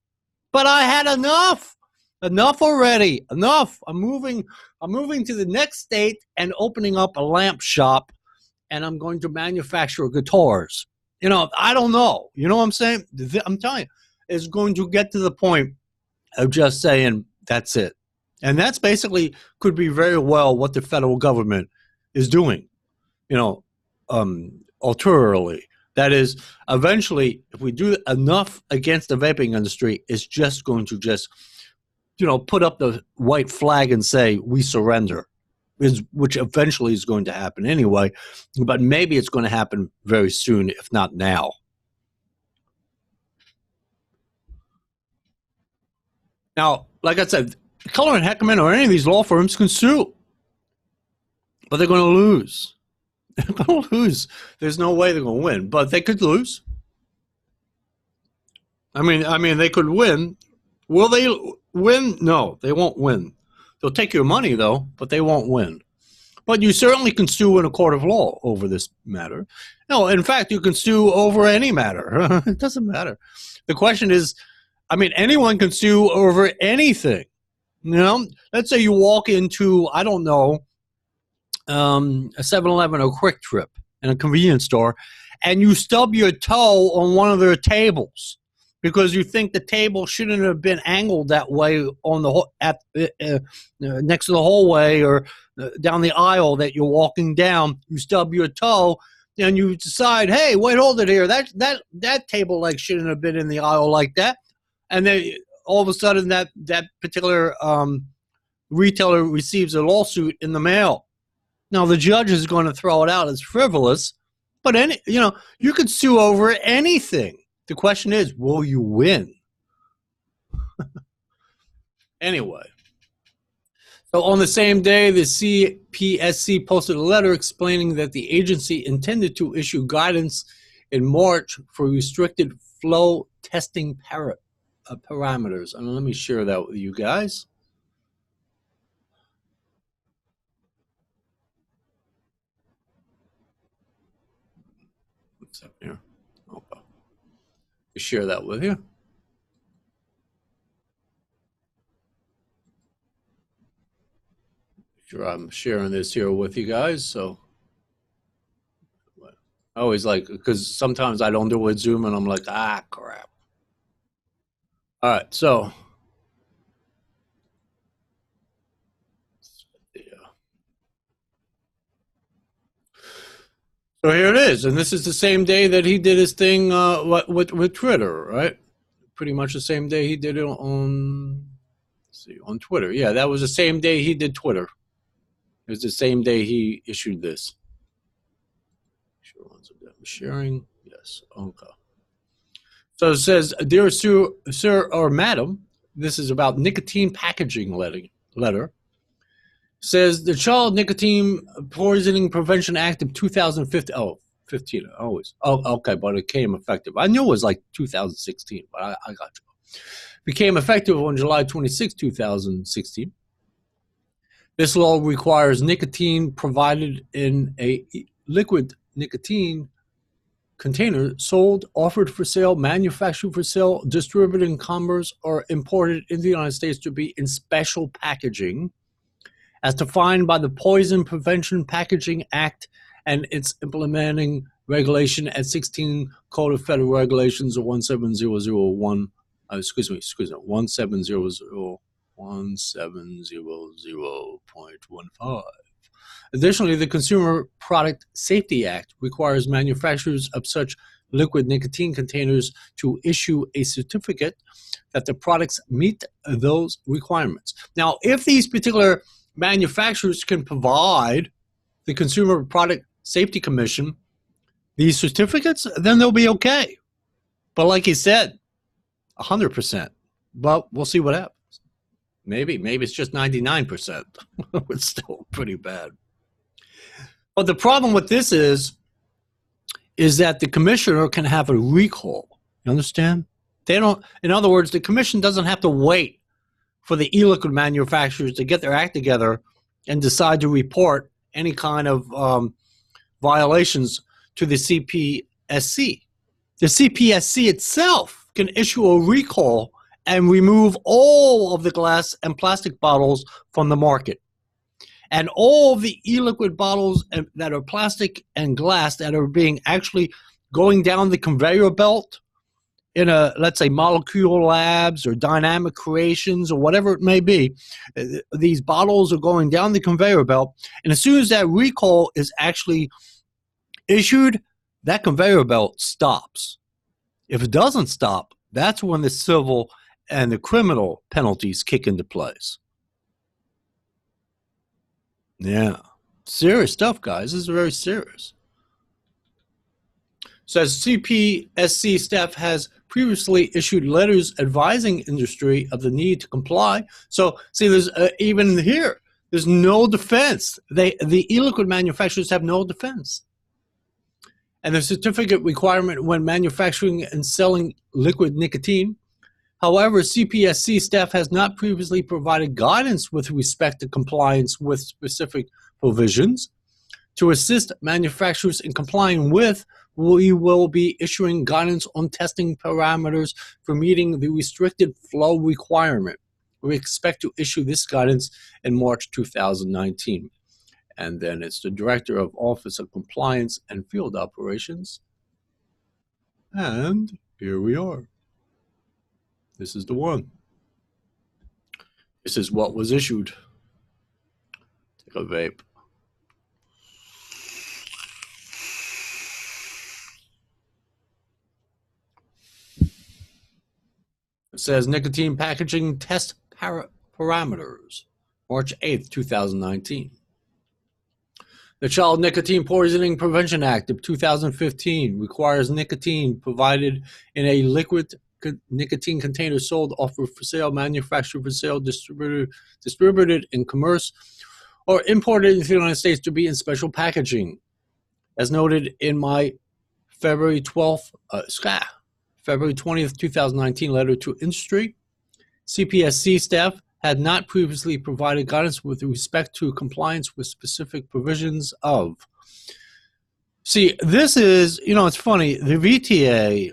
But I had enough. Enough already. Enough. I'm moving to the next state and opening up a lamp shop, and I'm going to manufacture guitars. I don't know. You know what I'm saying? I'm telling you, it's going to get to the point of just saying that's it. And that's basically could be very well what the federal government is doing, ulteriorly. That is, eventually, if we do enough against the vaping industry, it's just going to put up the white flag and say, we surrender, which eventually is going to happen anyway. But maybe it's going to happen very soon, if not now. Now, like I said, Keller and Heckman or any of these law firms can sue, but they're going to lose. They're going to lose. There's no way they're going to win, but they could lose. I mean, they could win. Will they win? No, they won't win. They'll take your money, though, but they won't win. But you certainly can sue in a court of law over this matter. No, in fact, you can sue over any matter. It doesn't matter. The question is, anyone can sue over anything. Let's say you walk into, I don't know, a 7-Eleven or Quick Trip in a convenience store, and you stub your toe on one of their tables because you think the table shouldn't have been angled that way on the next to the hallway or down the aisle that you're walking down. You stub your toe, and you decide, hey, wait, hold it here. That table leg shouldn't have been in the aisle like that. And then all of a sudden, that particular retailer receives a lawsuit in the mail. Now, the judge is going to throw it out as frivolous, but you could sue over anything. The question is, will you win? Anyway, so on the same day, the CPSC posted a letter explaining that the agency intended to issue guidance in March for restricted flow testing parameters. And let me share that with you guys. What's up here? Okay. Share that with you. Sure, I'm sharing this here with you guys. So I always because sometimes I don't do it with Zoom and I'm like, crap. All right, so so here it is, and this is the same day that he did his thing with Twitter, right? Pretty much the same day he did it on Twitter. Yeah, that was the same day he did Twitter. It was the same day he issued this. Sure, once again, sharing. Yes, okay. So it says, dear sir or madam, this is about nicotine packaging letter. Says the Child Nicotine Poisoning Prevention Act of 2015. Oh, 15, always. Oh, okay, but it became effective. I knew it was like 2016, but I got you. Became effective on July 26, 2016. This law requires nicotine provided in a liquid nicotine container sold, offered for sale, manufactured for sale, distributed in commerce, or imported into the United States to be in special packaging as defined by the Poison Prevention Packaging Act and its implementing regulation at 16 Code of Federal Regulations of 17001, 1700.15. Additionally, the Consumer Product Safety Act requires manufacturers of such liquid nicotine containers to issue a certificate that the products meet those requirements. Now, if these particular manufacturers can provide the Consumer Product Safety Commission these certificates, then they'll be okay. But like he said, 100%. But we'll see what happens. Maybe it's just 99%. It's still pretty bad. But the problem with this is that the commissioner can have a recall. You understand? They don't. In other words, the commission doesn't have to wait for the e-liquid manufacturers to get their act together and decide to report any kind of violations to the CPSC. The CPSC itself can issue a recall and remove all of the glass and plastic bottles from the market. And all of the e-liquid bottles that are plastic and glass that are being actually going down the conveyor belt in a, let's say, Molecule Labs or Dynamic Creations or whatever it may be, these bottles are going down the conveyor belt. And as soon as that recall is actually issued, that conveyor belt stops. If it doesn't stop, that's when the civil and the criminal penalties kick into place. Yeah. Serious stuff, guys. This is very serious. Says CPSC staff has previously issued letters advising industry of the need to comply. So, see, there's even here, there's no defense. The e-liquid manufacturers have no defense. And the certificate requirement when manufacturing and selling liquid nicotine. However, CPSC staff has not previously provided guidance with respect to compliance with specific provisions. To assist manufacturers in complying with, we will be issuing guidance on testing parameters for meeting the restricted flow requirement. We expect to issue this guidance in March 2019. And then it's the Director of Office of Compliance and Field Operations. And here we are. This is the one. This is what was issued. Take a vape. It says nicotine packaging test parameters, March 8th, 2019. The Child Nicotine Poisoning Prevention Act of 2015 requires nicotine provided in a liquid nicotine container sold, offered for sale, manufactured for sale, distributed in commerce, or imported into the United States to be in special packaging. As noted in my February 20th, 2019 letter to industry, CPSC staff had not previously provided guidance with respect to compliance with specific provisions of. See, this is, it's funny, the VTA,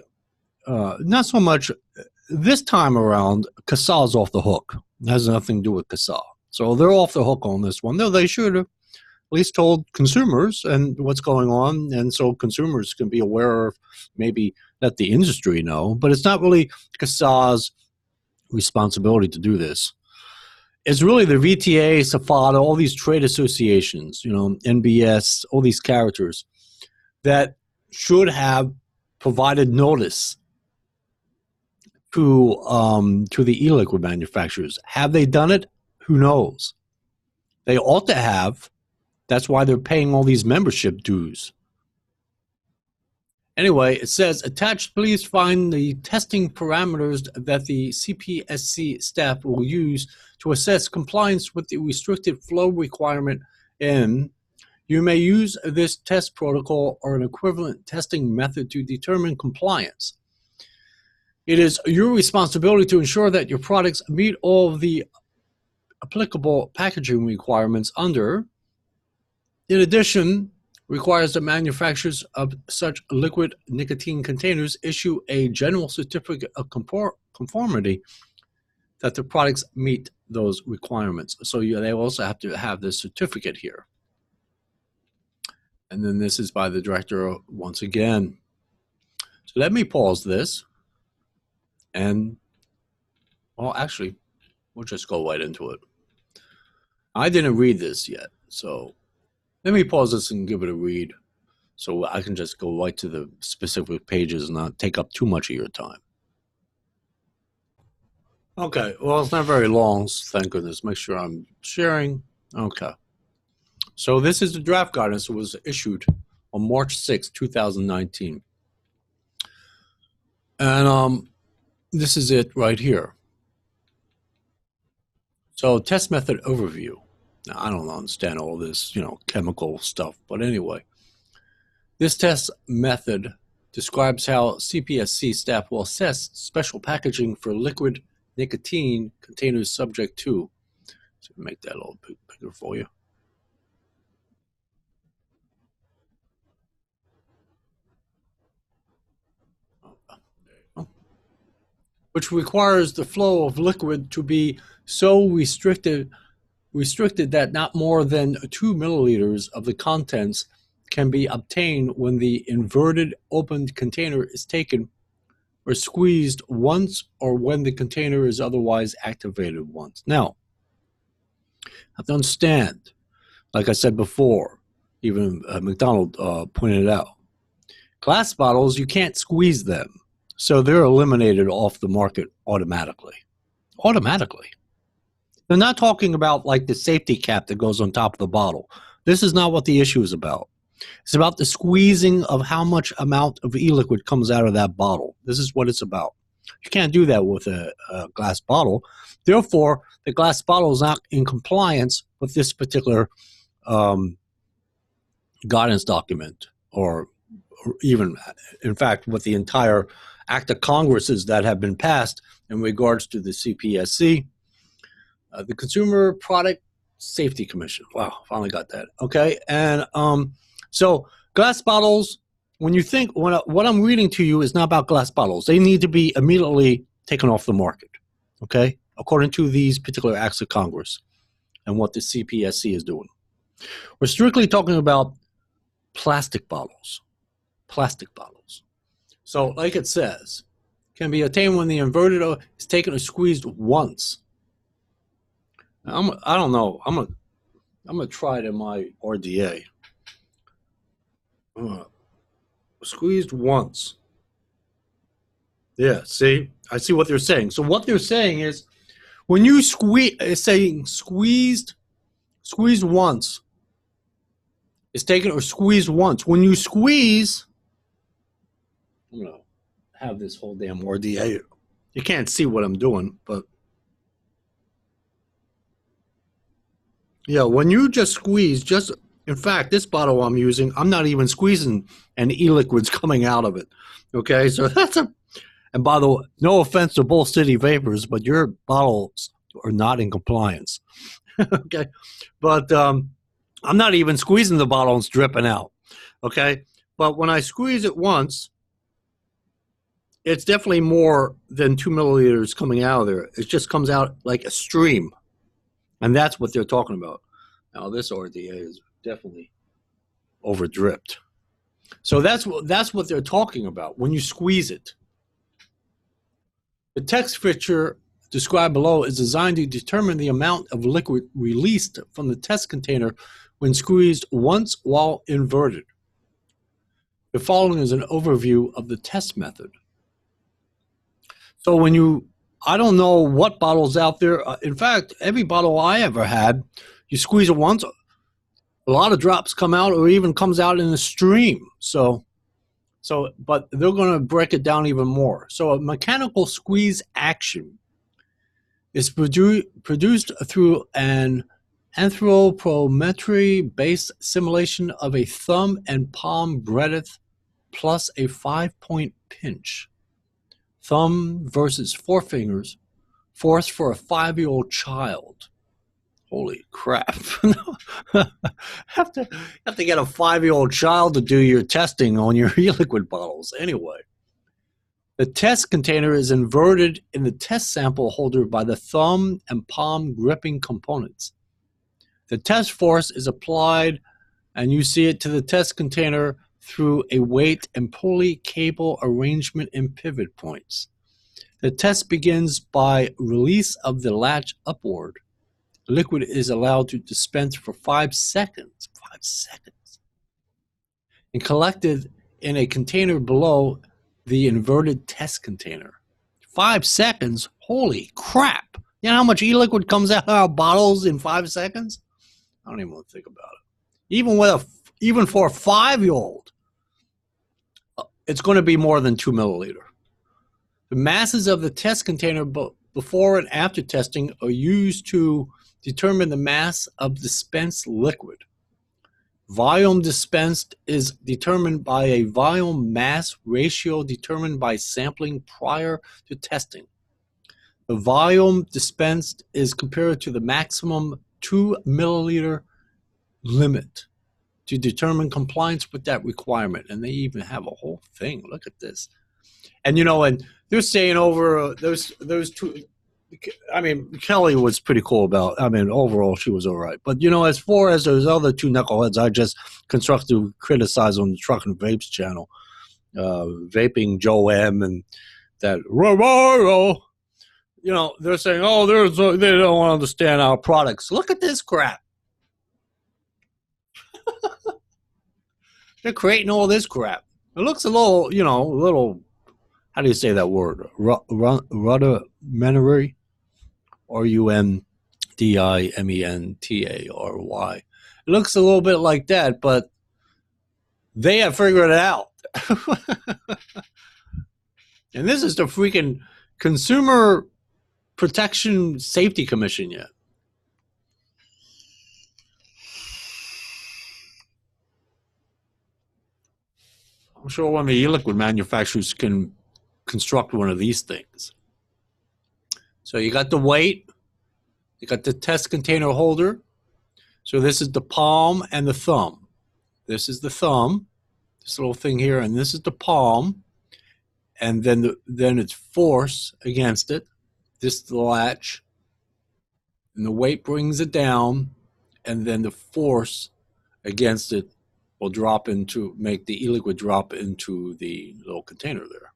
not so much this time around, CASA's off the hook. It has nothing to do with CASA. So they're off the hook on this one. Though they should have at least told consumers and what's going on, and so consumers can be aware of, maybe let the industry know. But it's not really CASA's responsibility to do this. It's really the VTA, SAFADA, all these trade associations, NBS, all these characters that should have provided notice to the e-liquid manufacturers. Have they done it? Who knows? They ought to have. That's why they're paying all these membership dues. Anyway, it says, attached, please find the testing parameters that the CPSC staff will use to assess compliance with the restricted flow requirement. And you may use this test protocol or an equivalent testing method to determine compliance. It is your responsibility to ensure that your products meet all of the applicable packaging requirements under. In addition, requires that manufacturers of such liquid nicotine containers issue a general certificate of conformity that the products meet those requirements. So they also have to have this certificate here. And then this is by the director once again. So let me pause this. And, well, actually, we'll just go right into it. I didn't read this yet, so let me pause this and give it a read so I can just go right to the specific pages and not take up too much of your time. Okay, well, it's not very long, thank goodness. Make sure I'm sharing. Okay. So this is the draft guidance that was issued on March 6, 2019. And this is it right here. So test method overview. Now, I don't understand all this, chemical stuff, but anyway. This test method describes how CPSC staff will assess special packaging for liquid nicotine containers subject to. So make that a little bit bigger for you. Which requires the flow of liquid to be so restricted that not more than 2 milliliters of the contents can be obtained when the inverted opened container is taken or squeezed once, or when the container is otherwise activated once. Now, you have to understand, like I said before, even McDonald pointed it out, glass bottles, you can't squeeze them. So they're eliminated off the market automatically. Automatically. They're not talking about like the safety cap that goes on top of the bottle. This is not what the issue is about. It's about the squeezing of how much amount of e-liquid comes out of that bottle. This is what it's about. You can't do that with a glass bottle. Therefore, the glass bottle is not in compliance with this particular guidance document, or even, in fact, with the entire act of Congresses that have been passed in regards to the CPSC, the Consumer Product Safety Commission. Wow, finally got that. Okay, and so glass bottles, when you think, what I'm reading to you is not about glass bottles. They need to be immediately taken off the market, okay, according to these particular acts of Congress and what the CPSC is doing. We're strictly talking about plastic bottles. Plastic bottles. So, like it says, can be obtained when the inverted is taken or squeezed once. I don't know. I'm gonna try it in my RDA. Squeezed once. Yeah, see? I see what they're saying. So what they're saying is, when you squeeze, it's saying squeezed once. It's taken or squeezed once. When you squeeze, I'm going to have this whole damn RDA. You can't see what I'm doing, but yeah, when you just squeeze, in fact, this bottle I'm using, I'm not even squeezing, and e-liquid's coming out of it. Okay, so and by the way, no offense to both City Vapors, but your bottles are not in compliance. Okay, but I'm not even squeezing the bottle and it's dripping out. Okay, but when I squeeze it once, it's definitely more than 2 milliliters coming out of there. It just comes out like a stream. And that's what they're talking about. Now, this RDA is definitely over-dripped. So that's what they're talking about when you squeeze it. The text feature described below is designed to determine the amount of liquid released from the test container when squeezed once while inverted. The following is an overview of the test method. So I don't know what bottles out there. In fact, every bottle I ever had, you squeeze it once, a lot of drops come out, or even comes out in a stream. But they're going to break it down even more. So a mechanical squeeze action is produced through an anthropometry-based simulation of a thumb and palm breadth plus a 5-point pinch. Thumb versus forefingers, force for a 5-year-old child. Holy crap. have to get a 5-year-old child to do your testing on your e-liquid bottles. Anyway, the test container is inverted in the test sample holder by the thumb and palm gripping components. The test force is applied, and you see it to the test container through a weight and pulley cable arrangement and pivot points. The test begins by release of the latch upward. Liquid is allowed to dispense for 5 seconds. 5 seconds. And collected in a container below the inverted test container. 5 seconds? Holy crap. You know how much e-liquid comes out of our bottles in 5 seconds? I don't even want to think about it. Even for a 5-year-old, it's going to be more than 2 milliliter. The masses of the test container before and after testing are used to determine the mass of dispensed liquid. Volume dispensed is determined by a volume mass ratio determined by sampling prior to testing. The volume dispensed is compared to the maximum 2 milliliter limit to determine compliance with that requirement. And they even have a whole thing. Look at this. And and they're saying over those two. I mean, Kelly was pretty cool about. I mean, overall she was all right. But as far as those other two knuckleheads, I just constructively criticize on the Truck and Vapes channel, Vaping Joe M and that Romario. They're saying, oh, they don't want to understand our products. Look at this crap. They're creating all this crap. It looks a little. How do you say that word? Rudimentary? RUNDIMENTARY. It looks a little bit like that, but they have figured it out. And this is the freaking Consumer Protection Safety Commission yet. I'm sure one of the e-liquid manufacturers can construct one of these things. So you got the weight, you got the test container holder. So this is the palm and the thumb. This is the thumb, this little thing here, and this is the palm. And then it's force against it. This is the latch. And the weight brings it down, and then the force against it will make the e-liquid drop into the little container there.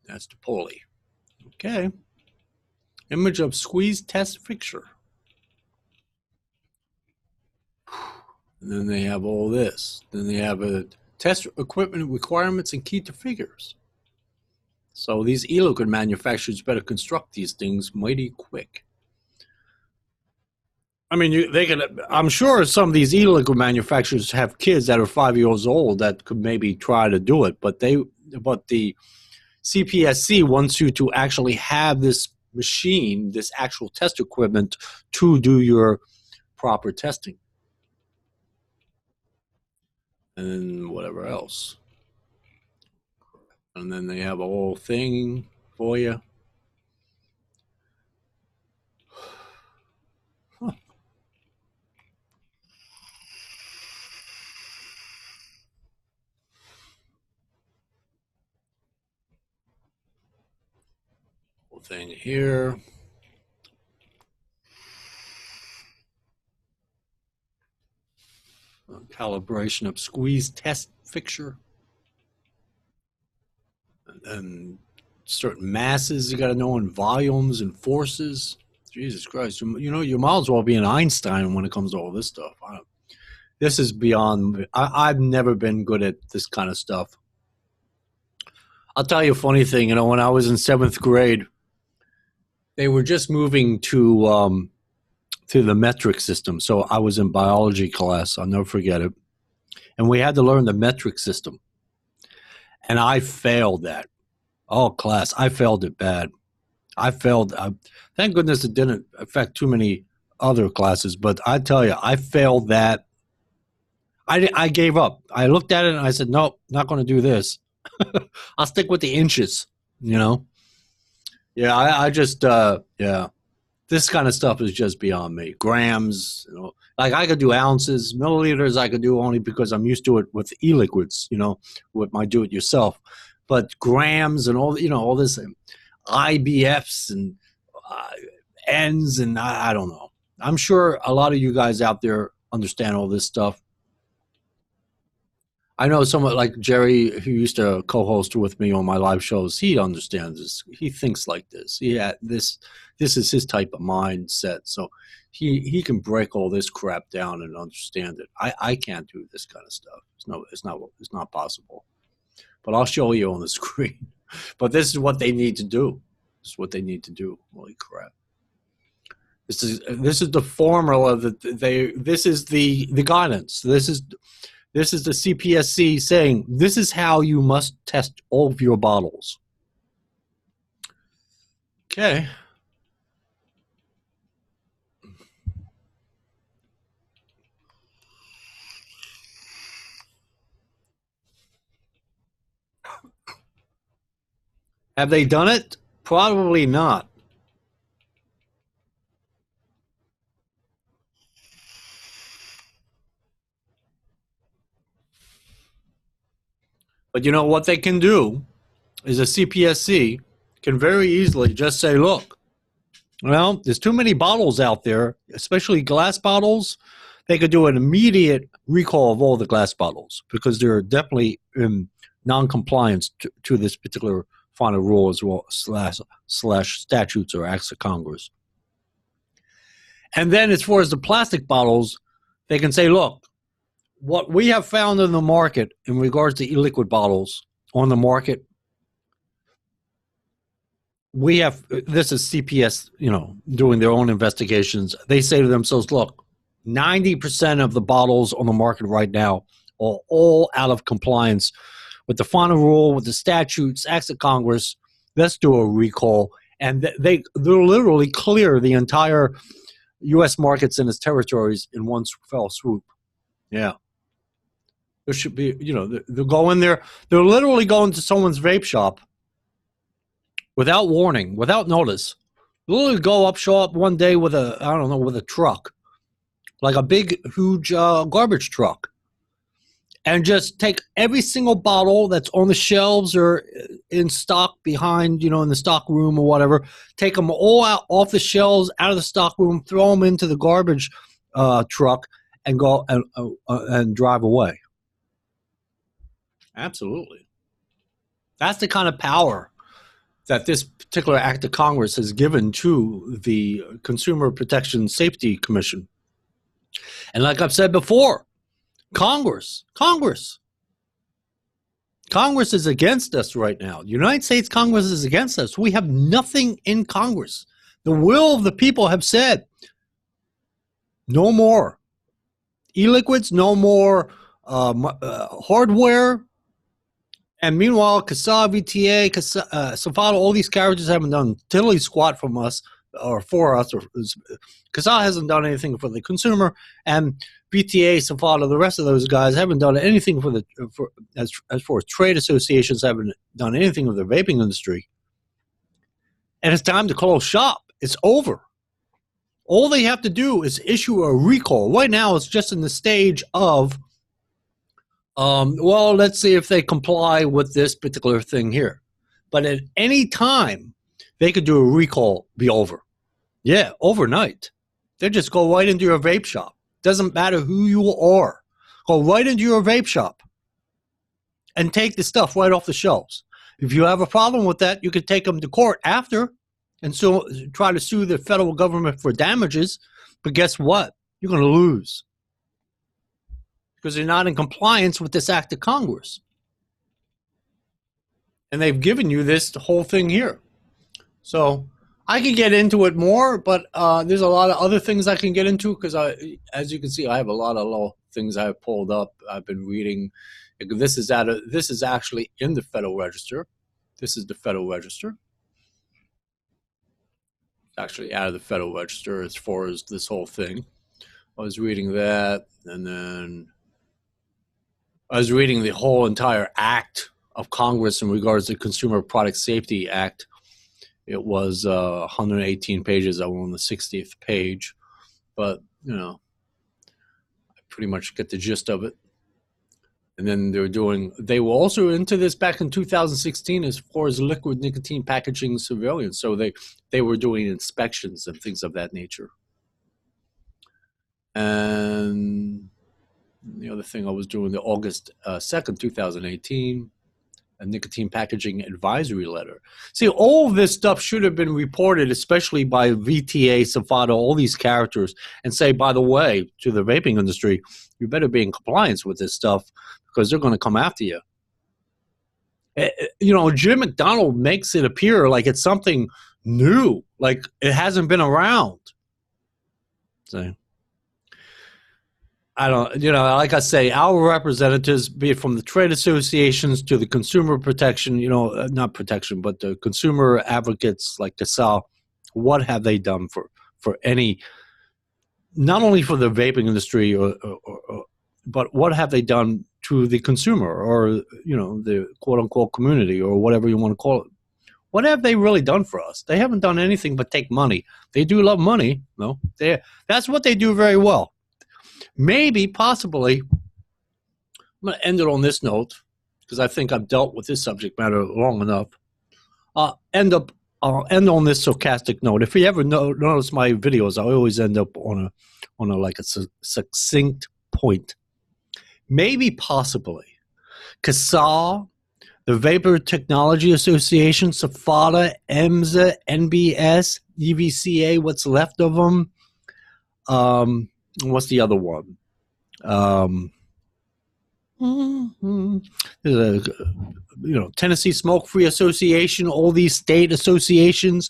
That's the pulley. Okay. Image of squeeze test fixture. And then they have all this. Then they have a test equipment requirements and key to figures. So these e-liquid manufacturers better construct these things mighty quick. I mean, I'm sure some of these e-liquid manufacturers have kids that are 5 years old that could maybe try to do it, but the CPSC wants you to actually have this machine, this actual test equipment, to do your proper testing. And then whatever else. And then they have a whole thing for you. Huh. Whole thing here. Calibration of squeeze test fixture. And certain masses you got to know, and volumes and forces. Jesus Christ. You might as well be an Einstein when it comes to all this stuff. This is beyond. I've never been good at this kind of stuff. I'll tell you a funny thing. When I was in 7th grade, they were just moving to the metric system. So I was in biology class. I'll never forget it. And we had to learn the metric system. And I failed that. Oh, class. I failed it bad. I failed. Thank goodness it didn't affect too many other classes. But I tell you, I failed that. I gave up. I looked at it and I said, nope, not going to do this. I'll stick with the inches, Yeah, I just, yeah. This kind of stuff is just beyond me. Grams, like I could do ounces, milliliters I could do only because I'm used to it with e-liquids, with my do-it-yourself. But grams and all this IBFs and N's and I don't know. I'm sure a lot of you guys out there understand all this stuff. I know someone like Jerry, who used to co-host with me on my live shows. He understands this. He thinks like this. This is his type of mindset. So he can break all this crap down and understand it. I can't do this kind of stuff. It's not possible. But I'll show you on the screen. But this is what they need to do. This is what they need to do. Holy crap. This is the formula that this is the guidance. This is the CPSC saying this is how you must test all of your bottles. Okay. Have they done it? Probably not. But you know what they can do is a CPSC can very easily just say, look, well, there's too many bottles out there, especially glass bottles. They could do an immediate recall of all the glass bottles because they're definitely in non-compliance to this particular final rule as well slash statutes or acts of Congress. And then as far as the plastic bottles, they can say, look, what we have found in the market in regards to e-liquid bottles on the market, we have, this is CPS, doing their own investigations. They say to themselves, look, 90% of the bottles on the market right now are all out of compliance with the final rule, with the statutes, acts of Congress. Let's do a recall. And they'll literally clear the entire U.S. markets and its territories in one fell swoop. Yeah. There should be, they'll go in there. They'll literally go into someone's vape shop without warning, without notice. They'll literally show up one day with a truck, like a big, huge garbage truck, and just take every single bottle that's on the shelves or in stock behind, in the stock room or whatever, take them all out off the shelves, out of the stock room, throw them into the garbage truck, and go and drive away. Absolutely. That's the kind of power that this particular act of Congress has given to the Consumer Protection Safety Commission. And like I've said before, Congress is against us right now. The United States Congress is against us. We have nothing in Congress. The will of the people have said, no more e-liquids, no more hardware. And meanwhile, CASA, VTA, Safado, all these characters haven't done diddly squat from us or for us. CASA hasn't done anything for the consumer, and VTA, Safado, the rest of those guys haven't done anything as far as trade associations haven't done anything with the vaping industry. And it's time to close shop. It's over. All they have to do is issue a recall. Right now, it's just in the stage of, well, let's see if they comply with this particular thing here. But at any time, they could do a recall, be over. Yeah, overnight. They just go right into your vape shop. Doesn't matter who you are. Go right into your vape shop and take the stuff right off the shelves. If you have a problem with that, you could take them to court after and try to sue the federal government for damages. But guess what? You're going to lose because you're not in compliance with this act of Congress. And they've given you this whole thing here. So I can get into it more, but there's a lot of other things I can get into because, as you can see, I have a lot of little things I have pulled up. I've been reading. This is actually in the Federal Register. This is the Federal Register. It's actually out of the Federal Register as far as this whole thing. I was reading that, and then I was reading the whole entire act of Congress in regards to Consumer Product Safety Act. It was 118 pages. I was on the 60th page, but I pretty much get the gist of it. And then they were also into this back in 2016 as far as liquid nicotine packaging surveillance. So they were doing inspections and things of that nature. And the other thing I was doing, the August 2nd, 2018, a nicotine packaging advisory letter. See, all of this stuff should have been reported, especially by VTA, Safado, all these characters, and say, by the way, to the vaping industry, you better be in compliance with this stuff because they're going to come after you. Jim McDonald makes it appear like it's something new, like it hasn't been around. So I don't, like I say, our representatives, be it from the trade associations to the consumer protection, not protection, but the consumer advocates like Casal, what have they done for any, not only for the vaping industry, but what have they done to the consumer or, the quote unquote community or whatever you want to call it? What have they really done for us? They haven't done anything but take money. They do love money. No, that's what they do very well. Maybe, possibly, I'm going to end it on this note because I think I've dealt with this subject matter long enough. I'll end on this sarcastic note. If you ever notice my videos, I always end up on a succinct point. Maybe, possibly, Casal, the Vapor Technology Association, SFATA, EMSA, NBS, EVCA, what's left of them. What's the other one? Tennessee Smoke-Free Association, all these state associations,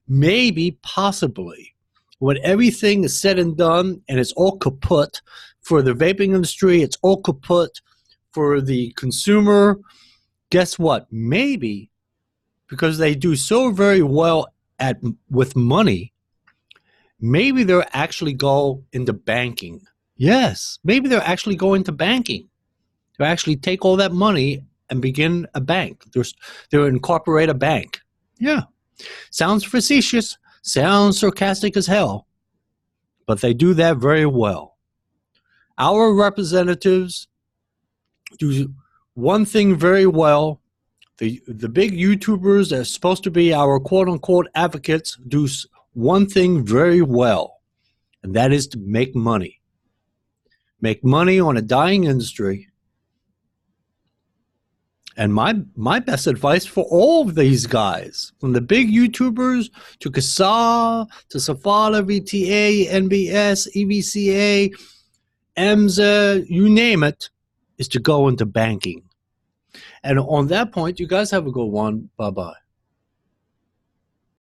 maybe, possibly, when everything is said and done and it's all kaput for the vaping industry, it's all kaput for the consumer, guess what? Maybe, because they do so very well with money, maybe they'll actually go into banking. Yes, maybe they'll actually go into banking. They'll actually take all that money and begin a bank. They'll incorporate a bank. Yeah. Sounds facetious, sounds sarcastic as hell, but they do that very well. Our representatives do one thing very well. The big YouTubers that are supposed to be our quote-unquote advocates do one thing very well, and that is to make money. Make money on a dying industry. And my best advice for all of these guys, from the big YouTubers to Casal, to SFATA, VTA, NBS, EVCA, EMSA, you name it, is to go into banking. And on that point, you guys have a good one. Bye-bye.